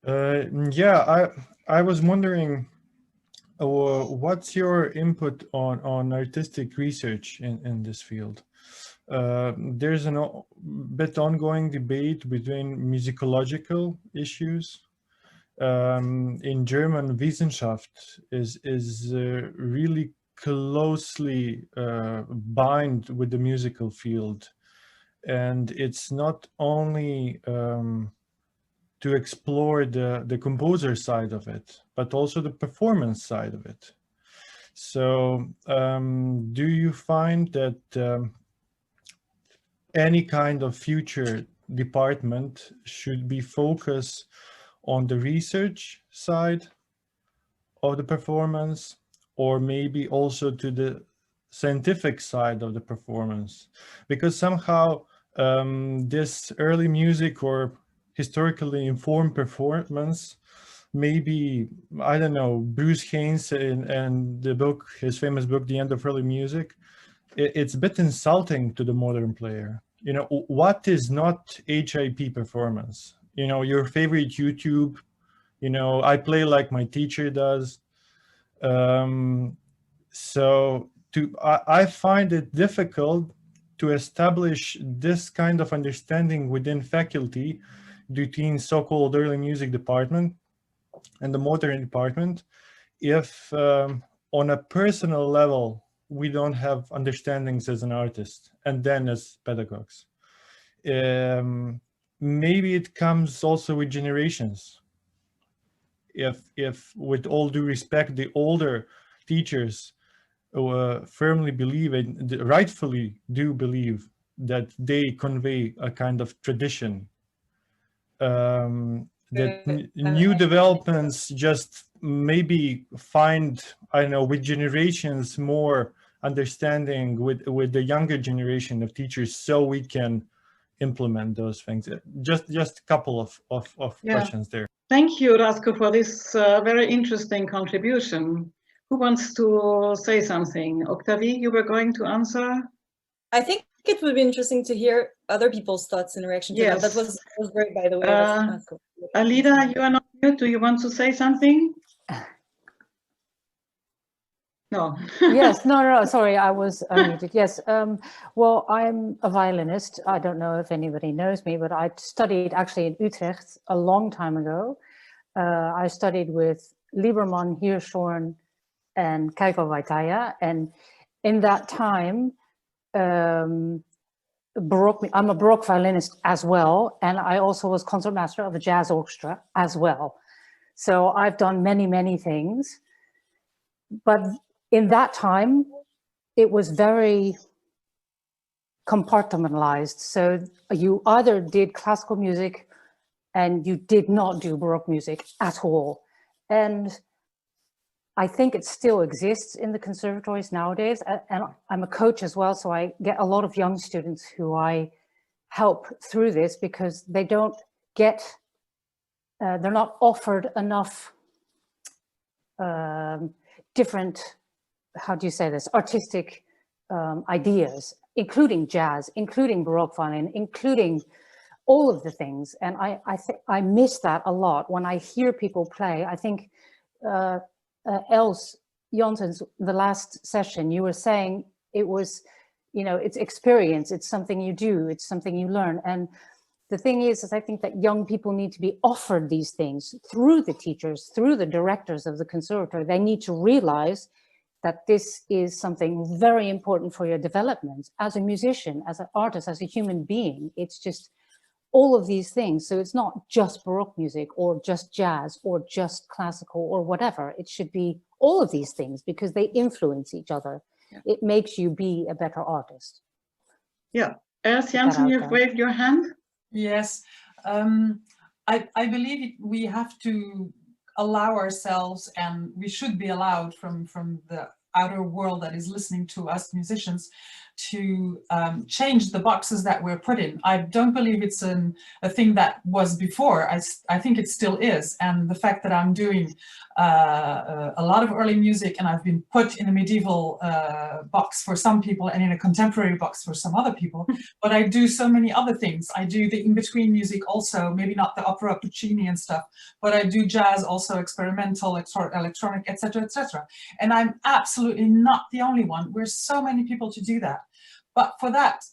Yeah, I was wondering, what's your input on artistic research in this field? There's a bit ongoing debate between musicological issues. In German, Wissenschaft is really closely bound with the musical field, and it's not only to explore the composer side of it, but also the performance side of it. So do you find that any kind of future department should be focused on the research side of the performance, or maybe also to the scientific side of the performance? Because somehow this early music or historically informed performance, maybe, I don't know, Bruce Haynes and the book, his famous book, The End of Early Music, it's a bit insulting to the modern player. You know, what is not HIP performance? You know, your favorite YouTube, you know, I play like my teacher does. So I find it difficult to establish this kind of understanding within faculty between so-called early music department and the modern department, if on a personal level we don't have understandings as an artist and then as pedagogues. Maybe it comes also with generations. if with all due respect, the older teachers firmly believe and rightfully do believe that they convey a kind of tradition, that new developments just maybe find, I don't know, with generations more understanding with the younger generation of teachers, so we can implement those things. Just a couple of questions there. Thank you, Rasko, for this very interesting contribution. Who wants to say something? Octavie, you were going to answer? I think it would be interesting to hear other people's thoughts in reaction to that. That was great, by the way. Alida, you are not mute. Do you want to say something? No. Yes, no, sorry, I was unmuted. Yes, well, I'm a violinist. I don't know if anybody knows me, but I studied actually in Utrecht a long time ago. I studied with Lieberman, Hirschhorn, and Keigo Waitaya. And in that time, I'm a Baroque violinist as well. And I also was concertmaster of a jazz orchestra as well. So I've done many, many things. But in that time, it was very compartmentalized. So you either did classical music and you did not do Baroque music at all. And I think it still exists in the conservatories nowadays. And I'm a coach as well, so I get a lot of young students who I help through this because they don't get, they're not offered enough different, how do you say this, artistic ideas, including jazz, including Baroque violin, including all of the things. And I miss that a lot when I hear people play. I think Els Janssens, the last session, you were saying it was, you know, it's experience, it's something you do, it's something you learn. And the thing is I think that young people need to be offered these things through the teachers, through the directors of the conservatory. They need to realize that this is something very important for your development as a musician, as an artist, as a human being. It's just all of these things. So it's not just Baroque music or just jazz or just classical or whatever. It should be all of these things because they influence each other. Yeah. It makes you be a better artist. Yeah. Els Janssen, you've waved your hand. Yes. I believe we have to allow ourselves, and we should be allowed from the outer world that is listening to us musicians to change the boxes that we're put in. I don't believe it's a thing that was before. I think it still is. And the fact that I'm doing a lot of early music and I've been put in a medieval box for some people and in a contemporary box for some other people, but I do so many other things. I do the in-between music also, maybe not the opera Puccini and stuff, but I do jazz also, experimental, electronic, etc., etc. And I'm absolutely not the only one. We're so many people to do that. But for that,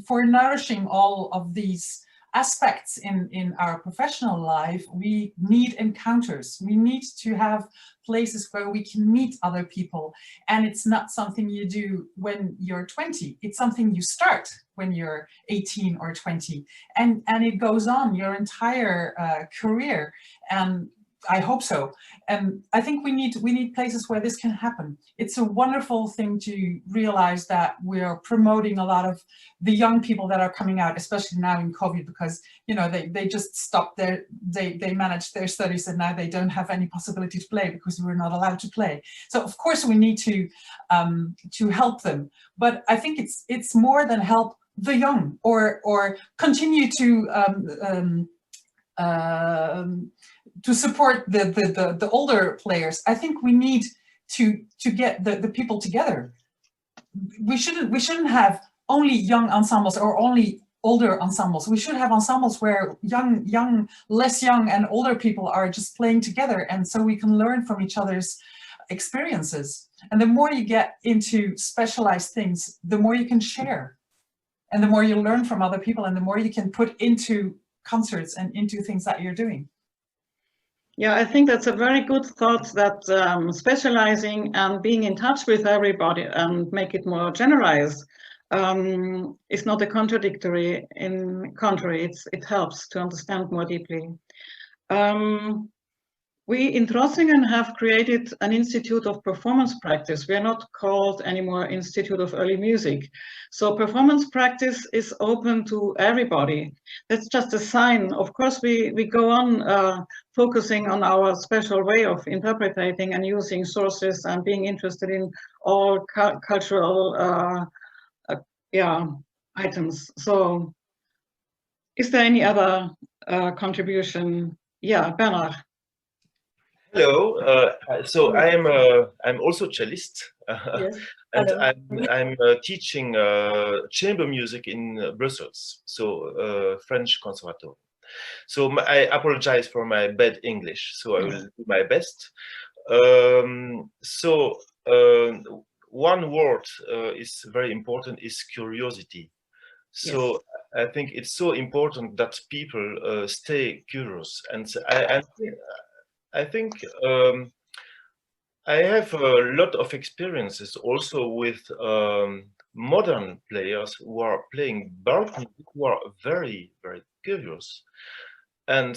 for nourishing all of these aspects in our professional life, we need encounters. We need to have places where we can meet other people. And it's not something you do when you're 20. It's something you start when you're 18 or 20. And it goes on your entire career. And I hope so. And I think we need places where this can happen. It's a wonderful thing to realize that we're promoting a lot of the young people that are coming out, especially now in COVID, because, you know, they just stopped they managed their studies and now they don't have any possibility to play because we're not allowed to play. So of course we need to help them. But I think it's more than help the young or continue to support the older players. I think we need to get the people together. We shouldn't have only young ensembles or only older ensembles. We should have ensembles where young, less young and older people are just playing together, and so we can learn from each other's experiences. And the more you get into specialized things, the more you can share, and the more you learn from other people, and the more you can put into concerts and into things that you're doing. Yeah, I think that's a very good thought, that specializing and being in touch with everybody and make it more generalized is not a contradictory. In contrary, it helps to understand more deeply. we in Trossingen have created an Institute of Performance Practice. We are not called anymore Institute of Early Music. So performance practice is open to everybody. That's just a sign. Of course, we go on focusing on our special way of interpreting and using sources and being interested in all cultural items. So is there any other contribution? Yeah, Bernard. Hello. So I'm also cellist, Yes. and Hello. I'm teaching chamber music in Brussels, so French Conservatoire. So I apologize for my bad English. So I will do my best. One word is very important, is curiosity. So I think it's so important that people stay curious, and I think I have a lot of experiences also with modern players who are playing baroque music, who are very, very curious, and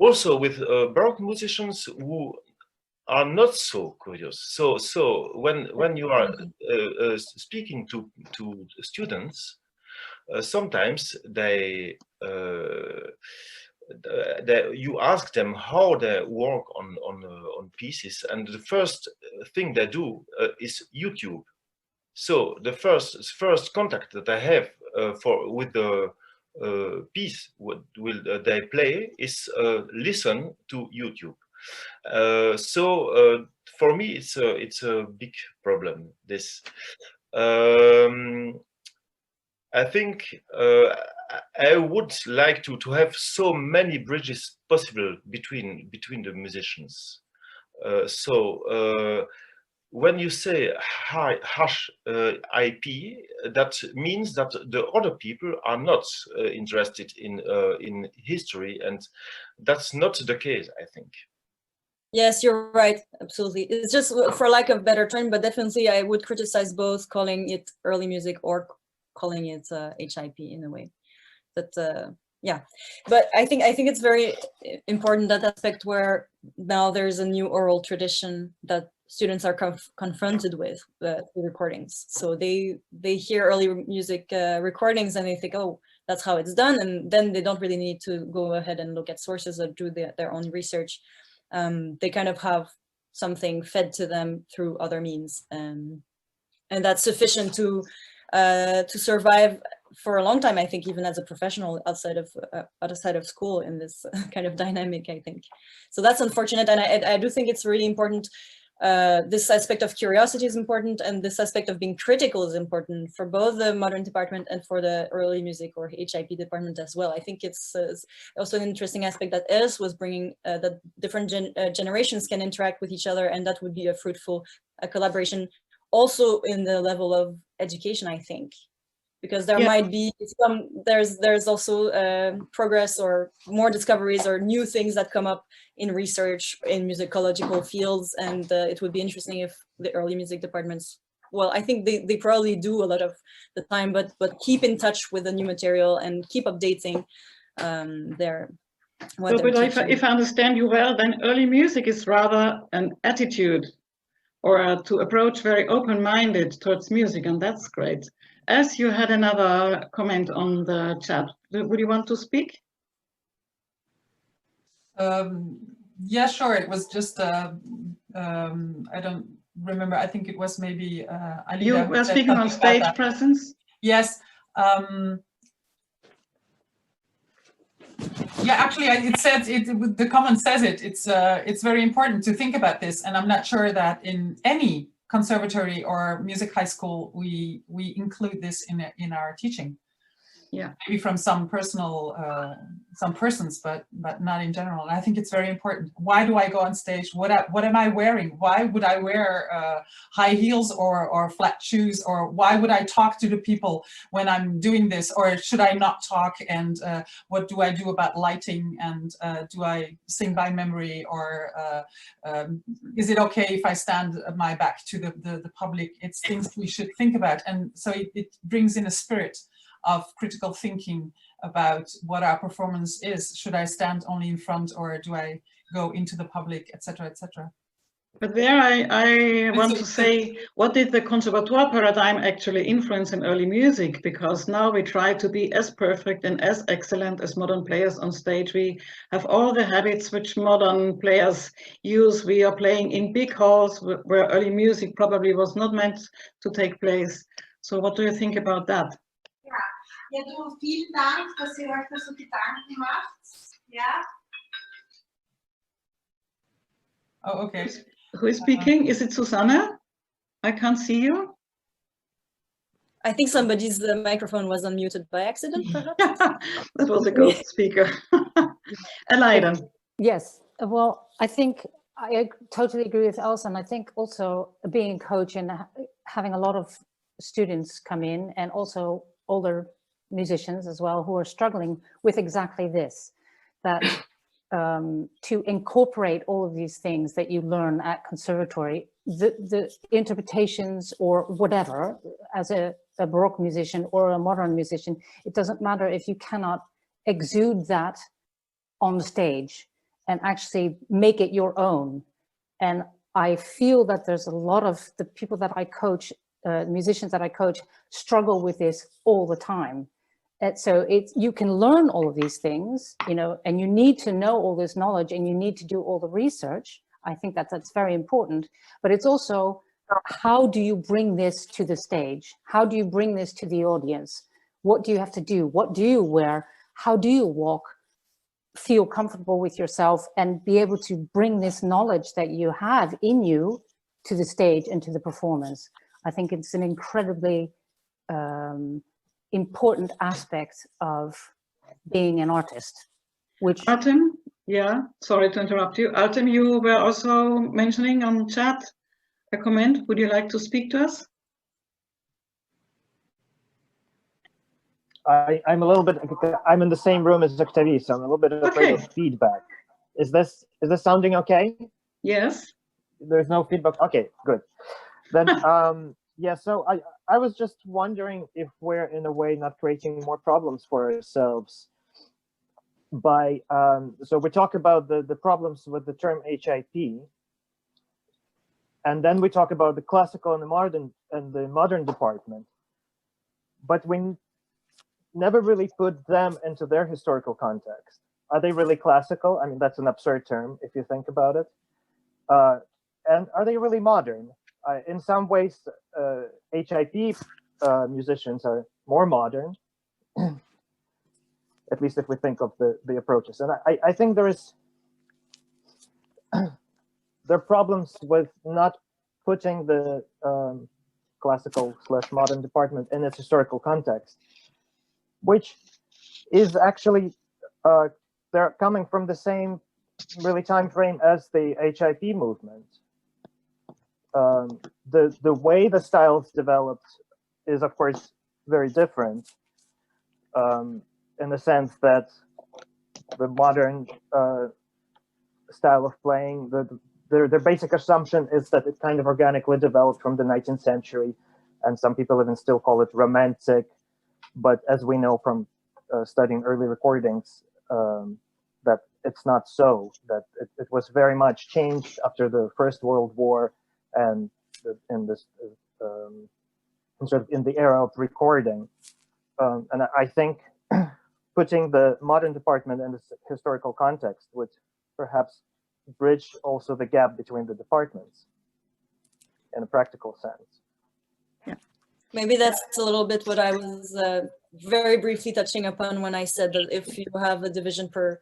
also with baroque musicians who are not so curious. So when you are speaking to students, sometimes you ask them how they work on pieces, and the first thing they do is YouTube. So the first contact that I have with the piece will they play is listen to YouTube. For me, it's a big problem. This. I think I would like to have so many bridges possible between the musicians. When you say hash IP, that means that the other people are not interested in history, and that's not the case, I think. Yes, you're right. Absolutely. It's just for lack of better term, but definitely I would criticize both calling it early music or calling it HIP in a way. But yeah, but I think it's very important, that aspect where now there's a new oral tradition that students are confronted with the recordings. So they hear early music recordings and they think, oh, that's how it's done, and then they don't really need to go ahead and look at sources or do their own research. They kind of have something fed to them through other means, and that's sufficient to survive for a long time, I think, even as a professional outside of school in this kind of dynamic, I think. So that's unfortunate, and I do think it's really important. This aspect of curiosity is important, and this aspect of being critical is important for both the modern department and for the early music or HIP department as well. I think it's also an interesting aspect that ELS was bringing, that different generations can interact with each other, and that would be a fruitful collaboration also in the level of education, I think. Because there might be there's also progress or more discoveries or new things that come up in research in musicological fields, and it would be interesting if the early music departments, well, I think they probably do a lot of the time, but keep in touch with the new material and keep updating what they're teaching. If I understand you well, then early music is rather an attitude, or to approach very open-minded towards music, and that's great. As you had another comment on the chat, would you want to speak? Yeah, sure. It was just, I don't remember. I think it was maybe Alida. You were speaking on stage presence? Yes. Yeah, actually, it says it. The comment says it. It's very important to think about this, and I'm not sure that in any conservatory or music high school we include this in our teaching. Yeah, maybe from some persons, but not in general. And I think it's very important. Why do I go on stage? What am I wearing? Why would I wear high heels or flat shoes? Or why would I talk to the people when I'm doing this? Or should I not talk? And what do I do about lighting? And do I sing by memory? Or is it okay if I stand my back to the public? It's things we should think about. And so it brings in a spirit of critical thinking about what our performance is. Should I stand only in front, or do I go into the public, etc., etc.? But there I want to say, what did the Conservatoire paradigm actually influence in early music? Because now we try to be as perfect and as excellent as modern players on stage. We have all the habits which modern players use. We are playing in big halls where early music probably was not meant to take place. So what do you think about that? Ja, du, vielen Dank, dass ihr euch das so Gedanken macht. Ja. Oh, okay. Who is speaking? Is it Susanna? I can't see you. I think somebody's microphone was unmuted by accident, perhaps? That was a ghost speaker. Elida. Yes, well, I think I totally agree with Elsa. I think also being a coach and having a lot of students come in, and also older musicians as well, who are struggling with exactly this, that to incorporate all of these things that you learn at conservatory, the interpretations or whatever, as a Baroque musician or a modern musician, it doesn't matter if you cannot exude that on the stage and actually make it your own. And I feel that there's a lot of the people that I coach, musicians that I coach, struggle with this all the time. And so you can learn all of these things, you know, and you need to know all this knowledge, and you need to do all the research. I think that's very important. But it's also, how do you bring this to the stage? How do you bring this to the audience? What do you have to do? What do you wear? How do you walk? Feel comfortable with yourself and be able to bring this knowledge that you have in you to the stage and to the performance. I think it's an incredibly important aspect of being an artist. Which Artem, yeah, sorry to interrupt you. Artem, you were also mentioning on chat a comment. Would you like to speak to us? I'm a little bit, I'm in the same room as Octavie, so I'm a little bit afraid of feedback. Is this sounding okay? Yes. There's no feedback. Okay, good. Then, yeah, so I was just wondering if we're in a way not creating more problems for ourselves by, so we talk about the problems with the term HIP, and then we talk about the classical and the modern department, but we never really put them into their historical context. Are they really classical? I mean, that's an absurd term if you think about it. And are they really modern? In some ways, HIP musicians are more modern, at least if we think of the approaches. And I think there are problems with not putting the classical/modern department in its historical context, which is actually, they're coming from the same really time frame as the HIP movement. The way the styles developed is, of course, very different, in the sense that the modern style of playing, their basic assumption is that it kind of organically developed from the 19th century, and some people even still call it romantic. But as we know from studying early recordings, that it's not so, that it was very much changed after the First World War and in the era of recording. And I think putting the modern department in this historical context would perhaps bridge also the gap between the departments in a practical sense. Yeah. Maybe that's a little bit what I was very briefly touching upon when I said that if you have a division per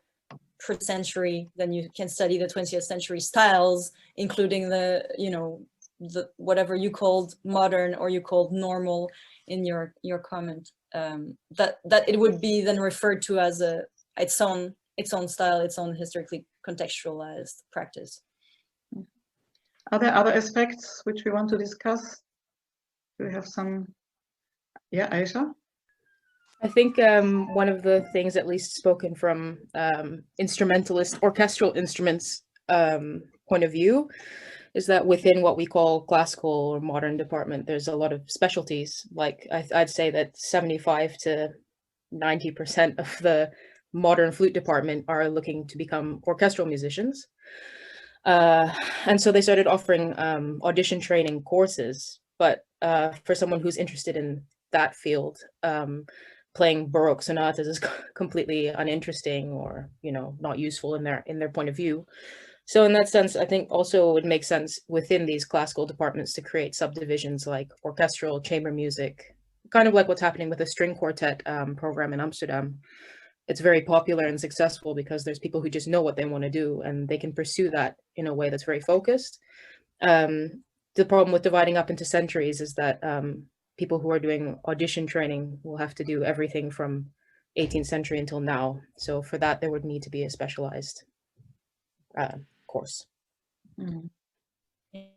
century, then you can study the 20th century styles, including the whatever you called modern or you called normal in your comment. That it would be then referred to as its own style, its own historically contextualized practice. Are there other aspects which we want to discuss? Do we have some? Yeah, Aisha? I think one of the things, at least spoken from instrumentalist, orchestral instruments point of view, is that within what we call classical or modern department, there's a lot of specialties. Like I'd say that 75 to 90% of the modern flute department are looking to become orchestral musicians. And so they started offering audition training courses, but for someone who's interested in that field, playing Baroque sonatas is completely uninteresting or, you know, not useful in their point of view. So in that sense, I think also it would make sense within these classical departments to create subdivisions like orchestral, chamber music, kind of like what's happening with the string quartet program in Amsterdam. It's very popular and successful because there's people who just know what they want to do and they can pursue that in a way that's very focused. The problem with dividing up into centuries is that people who are doing audition training will have to do everything from 18th century until now. So for that, there would need to be a specialized course. Mm.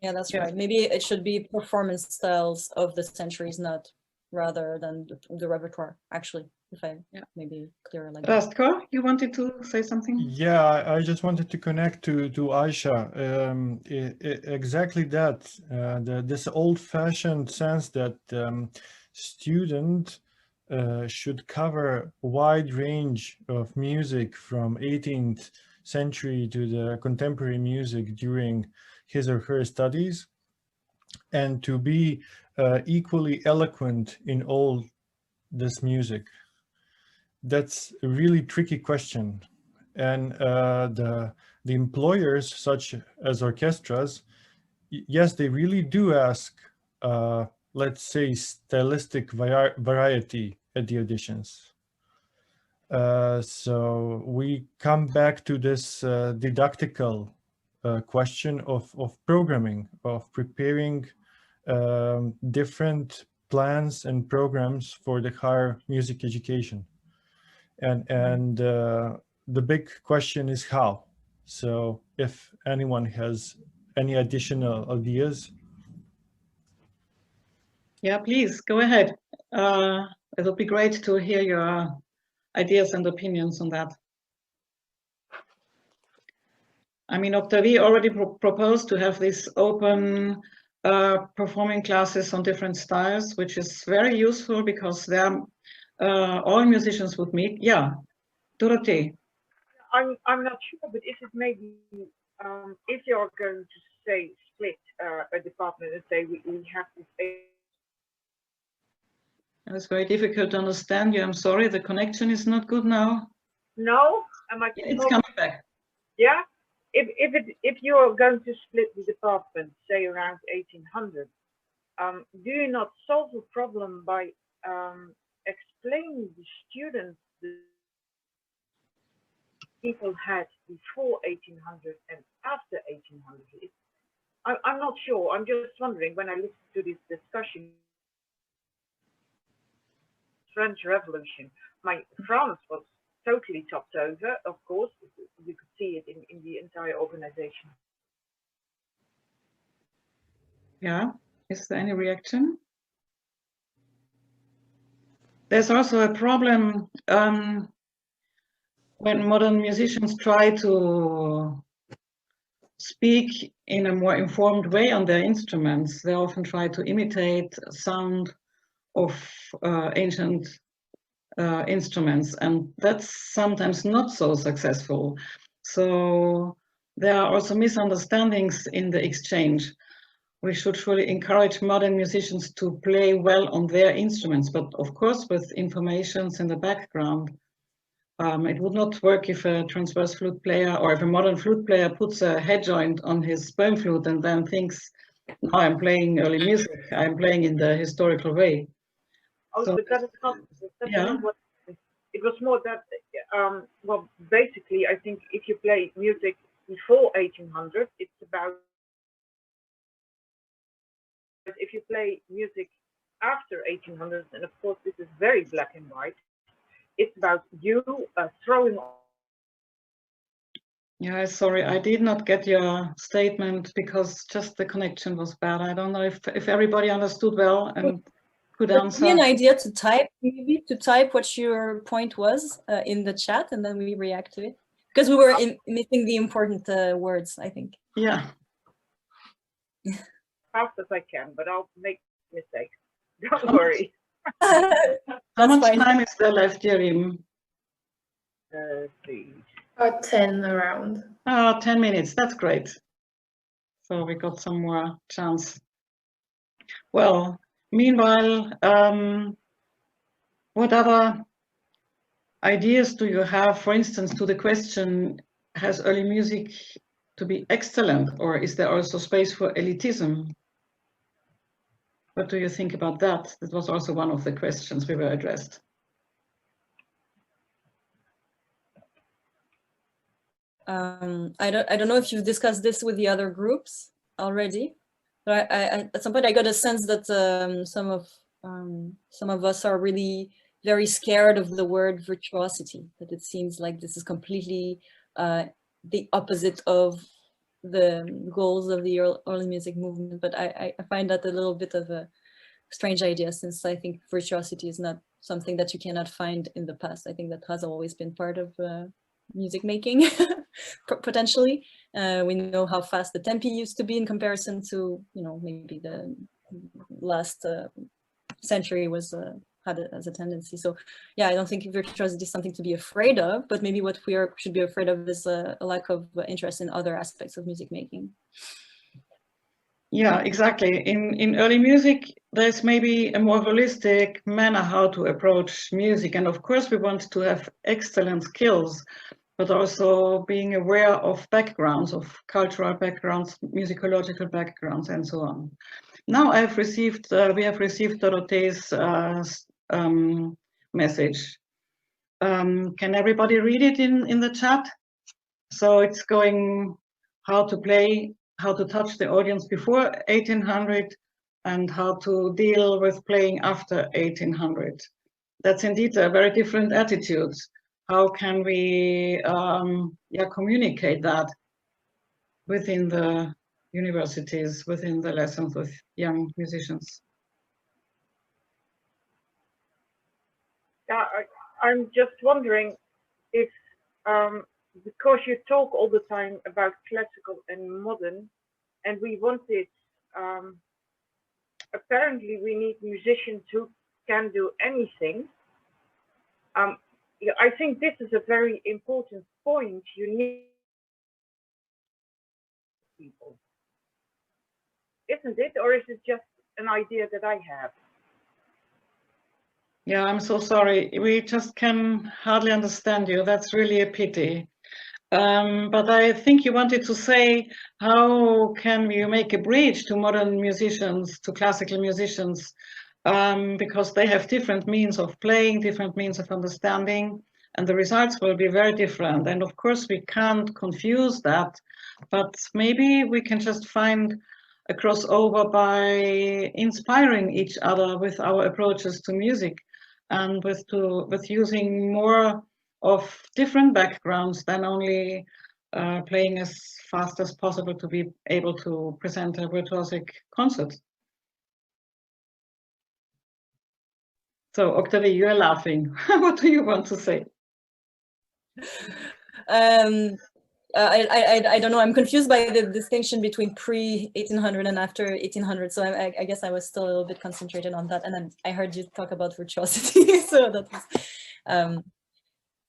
Yeah, that's right. Maybe it should be performance styles of the centuries, not rather than the repertoire, actually, if I maybe clearer like that. Rastko, you wanted to say something? Yeah, I just wanted to connect to Aisha. Exactly that. This old-fashioned sense that student should cover a wide range of music from 18th century to the contemporary music during his or her studies, and to be equally eloquent in all this music. That's a really tricky question. And the employers, such as orchestras, yes, they really do ask, let's say, stylistic variety at the auditions. So we come back to this didactical question of programming, of preparing different plans and programs for the higher music education. And the big question is how. So if anyone has any additional ideas. Yeah, please go ahead. It'll be great to hear your ideas and opinions on that. I mean, Octavie already proposed to have these open performing classes on different styles, which is very useful because there all musicians would meet. Yeah, Dorothee. I'm not sure, but is it maybe if you're going to say split a department and say we have this. It's very difficult to understand you. I'm sorry, the connection is not good now. No, am I? It's coming back. Yeah, if you're going to split the department, say around 1800, do you not solve the problem by explaining the students the people had before 1800 and after 1800? I'm not sure. I'm just wondering when I listen to this discussion. French Revolution, France was totally topped over, of course. You could see it in the entire organization. Yeah, is there any reaction? There's also a problem when modern musicians try to speak in a more informed way on their instruments. They often try to imitate sound of ancient instruments, and that's sometimes not so successful. So there are also misunderstandings in the exchange. We should surely encourage modern musicians to play well on their instruments, but of course with informations in the background. It would not work if a transverse flute player or if a modern flute player puts a head joint on his bone flute and then thinks, no, I'm playing early music, I'm playing in the historical way. Oh, So, but that is not, yeah. what it was more that, well, basically, I think if you play music before 1800, it's about, if you play music after 1800, and of course this is very black and white, it's about you throwing. Yeah, sorry, I did not get your statement because just the connection was bad. I don't know if everybody understood well and could answer. Give me an idea to type, maybe to type what your point was in the chat, and then we react to it. Because we were missing the important words, I think. Yeah. fast as I can, but I'll make mistakes. Don't worry. How much time is there left, Jerim? See. About 10 around. 10 minutes, that's great. So we got some more chance. Well, meanwhile, what other ideas do you have, for instance, to the question, has early music to be excellent, or is there also space for elitism? What do you think about that? That was also one of the questions we were addressed. I don't know if you've discussed this with the other groups already, but I at some point I got a sense that some of us are really very scared of the word virtuosity, that it seems like this is completely the opposite of the goals of the early music movement. But I find that a little bit of a strange idea, since I think virtuosity is not something that you cannot find in the past. I think that has always been part of music making, potentially. We know how fast the tempi used to be in comparison to, you know, maybe the last century was had it as a tendency. So yeah, I don't think virtuosity is something to be afraid of, but maybe what we should be afraid of is a lack of interest in other aspects of music making. Yeah, exactly. In early music, there's maybe a more holistic manner how to approach music. And of course, we want to have excellent skills, but also being aware of backgrounds, of cultural backgrounds, musicological backgrounds, and so on. Now we have received Dorothee's message. Can everybody read it in the chat? So it's going how to play, how to touch the audience before 1800, and how to deal with playing after 1800. That's indeed a very different attitude. How can we communicate that within the universities, within the lessons with young musicians? Yeah, I'm just wondering if, because you talk all the time about classical and modern, and we wanted, apparently we need musicians who can do anything. Yeah, I think this is a very important point. You need people, isn't it? Or is it just an idea that I have? Yeah, I'm so sorry. We just can hardly understand you. That's really a pity. But I think you wanted to say, how can you make a bridge to modern musicians, to classical musicians, because they have different means of playing, different means of understanding, and the results will be very different. And of course, we can't confuse that, but maybe we can just find a crossover by inspiring each other with our approaches to music, and with using more of different backgrounds than only playing as fast as possible to be able to present a virtuosic concert. So, Octavie, you are laughing. What do you want to say? I don't know. I'm confused by the distinction between pre-1800 and after 1800. So I guess I was still a little bit concentrated on that. And then I heard you talk about virtuosity. So that was,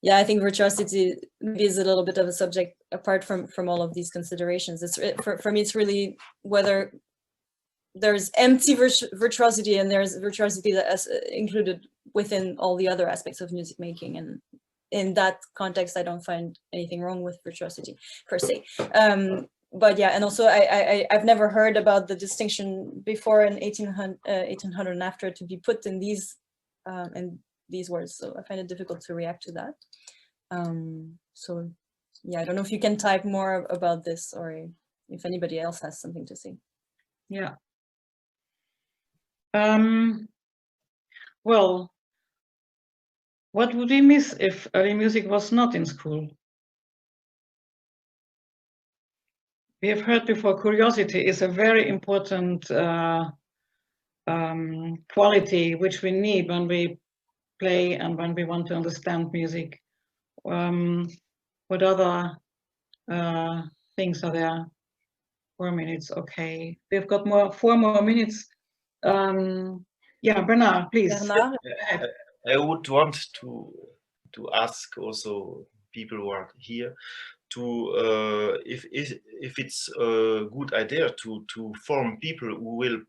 yeah, I think virtuosity is a little bit of a subject apart from all of these considerations. For me, it's really whether there's empty virtuosity and there's virtuosity that is included within all the other aspects of music making. And in that context, I don't find anything wrong with virtuosity per se. But yeah, and also I've never heard about the distinction before in 1800 and after to be put in these words. So I find it difficult to react to that. So yeah, I don't know if you can type more about this or if anybody else has something to say. Yeah. Well, what would we miss if early music was not in school? We have heard before, curiosity is a very important quality which we need when we play and when we want to understand music. What other things are there? 4 minutes, okay. We've got 4 more minutes. Yeah, Bernard, please. Bernard? I would want to ask also people who are here to if it's a good idea to form people who will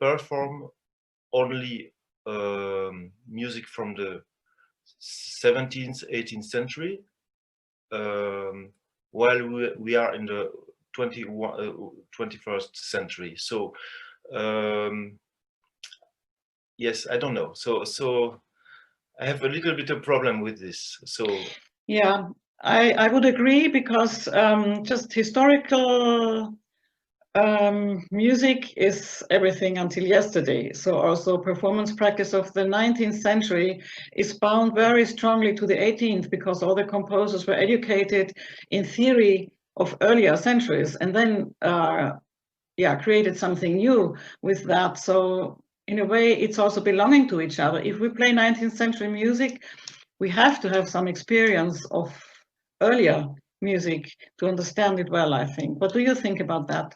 perform only music from the 17th, 18th century, while we are in the 21st century. So yes, I don't know. So I have a little bit of problem with this. So yeah, I would agree, because just historical music is everything until yesterday. So also performance practice of the 19th century is bound very strongly to the 18th, because all the composers were educated in theory of earlier centuries, and then created something new with that. So in a way, it's also belonging to each other. If we play 19th century music, we have to have some experience of earlier music to understand it well, I think. What do you think about that?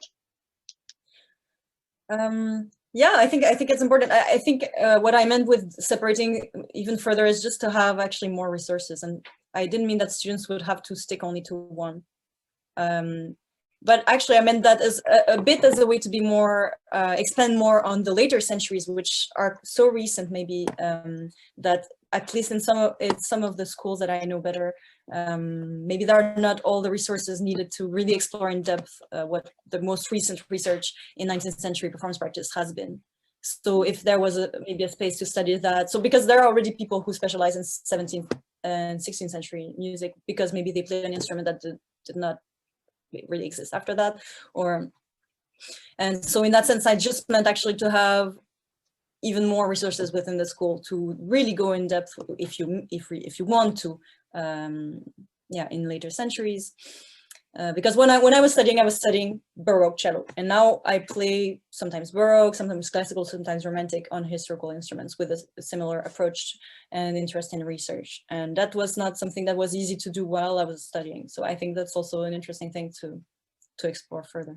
Yeah, I think it's important. I think what I meant with separating even further is just to have actually more resources. And I didn't mean that students would have to stick only to one. But actually, I meant that as a bit as a way to be more, expand more on the later centuries, which are so recent, maybe, that at least in some of the schools that I know better, maybe there are not all the resources needed to really explore in depth what the most recent research in 19th century performance practice has been. So if there was maybe a space to study that, so because there are already people who specialize in 17th and 16th century music, because maybe they played an instrument that did not really exist after that, and so in that sense, I just meant actually to have even more resources within the school to really go in depth if you want to, in later centuries. Because when I was studying Baroque cello, and now I play sometimes Baroque, sometimes classical, sometimes romantic on historical instruments with a similar approach and interest in research. And that was not something that was easy to do while I was studying. So I think that's also an interesting thing to explore further.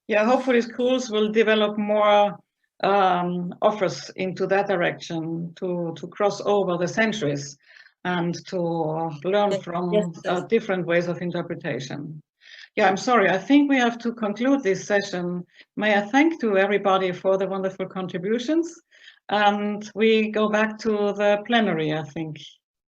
Yeah, hopefully schools will develop more offers into that direction to cross over the centuries and to learn from different ways of interpretation. Yeah, I'm sorry, I think we have to conclude this session. May I thank to everybody for the wonderful contributions, and we go back to the plenary, I think.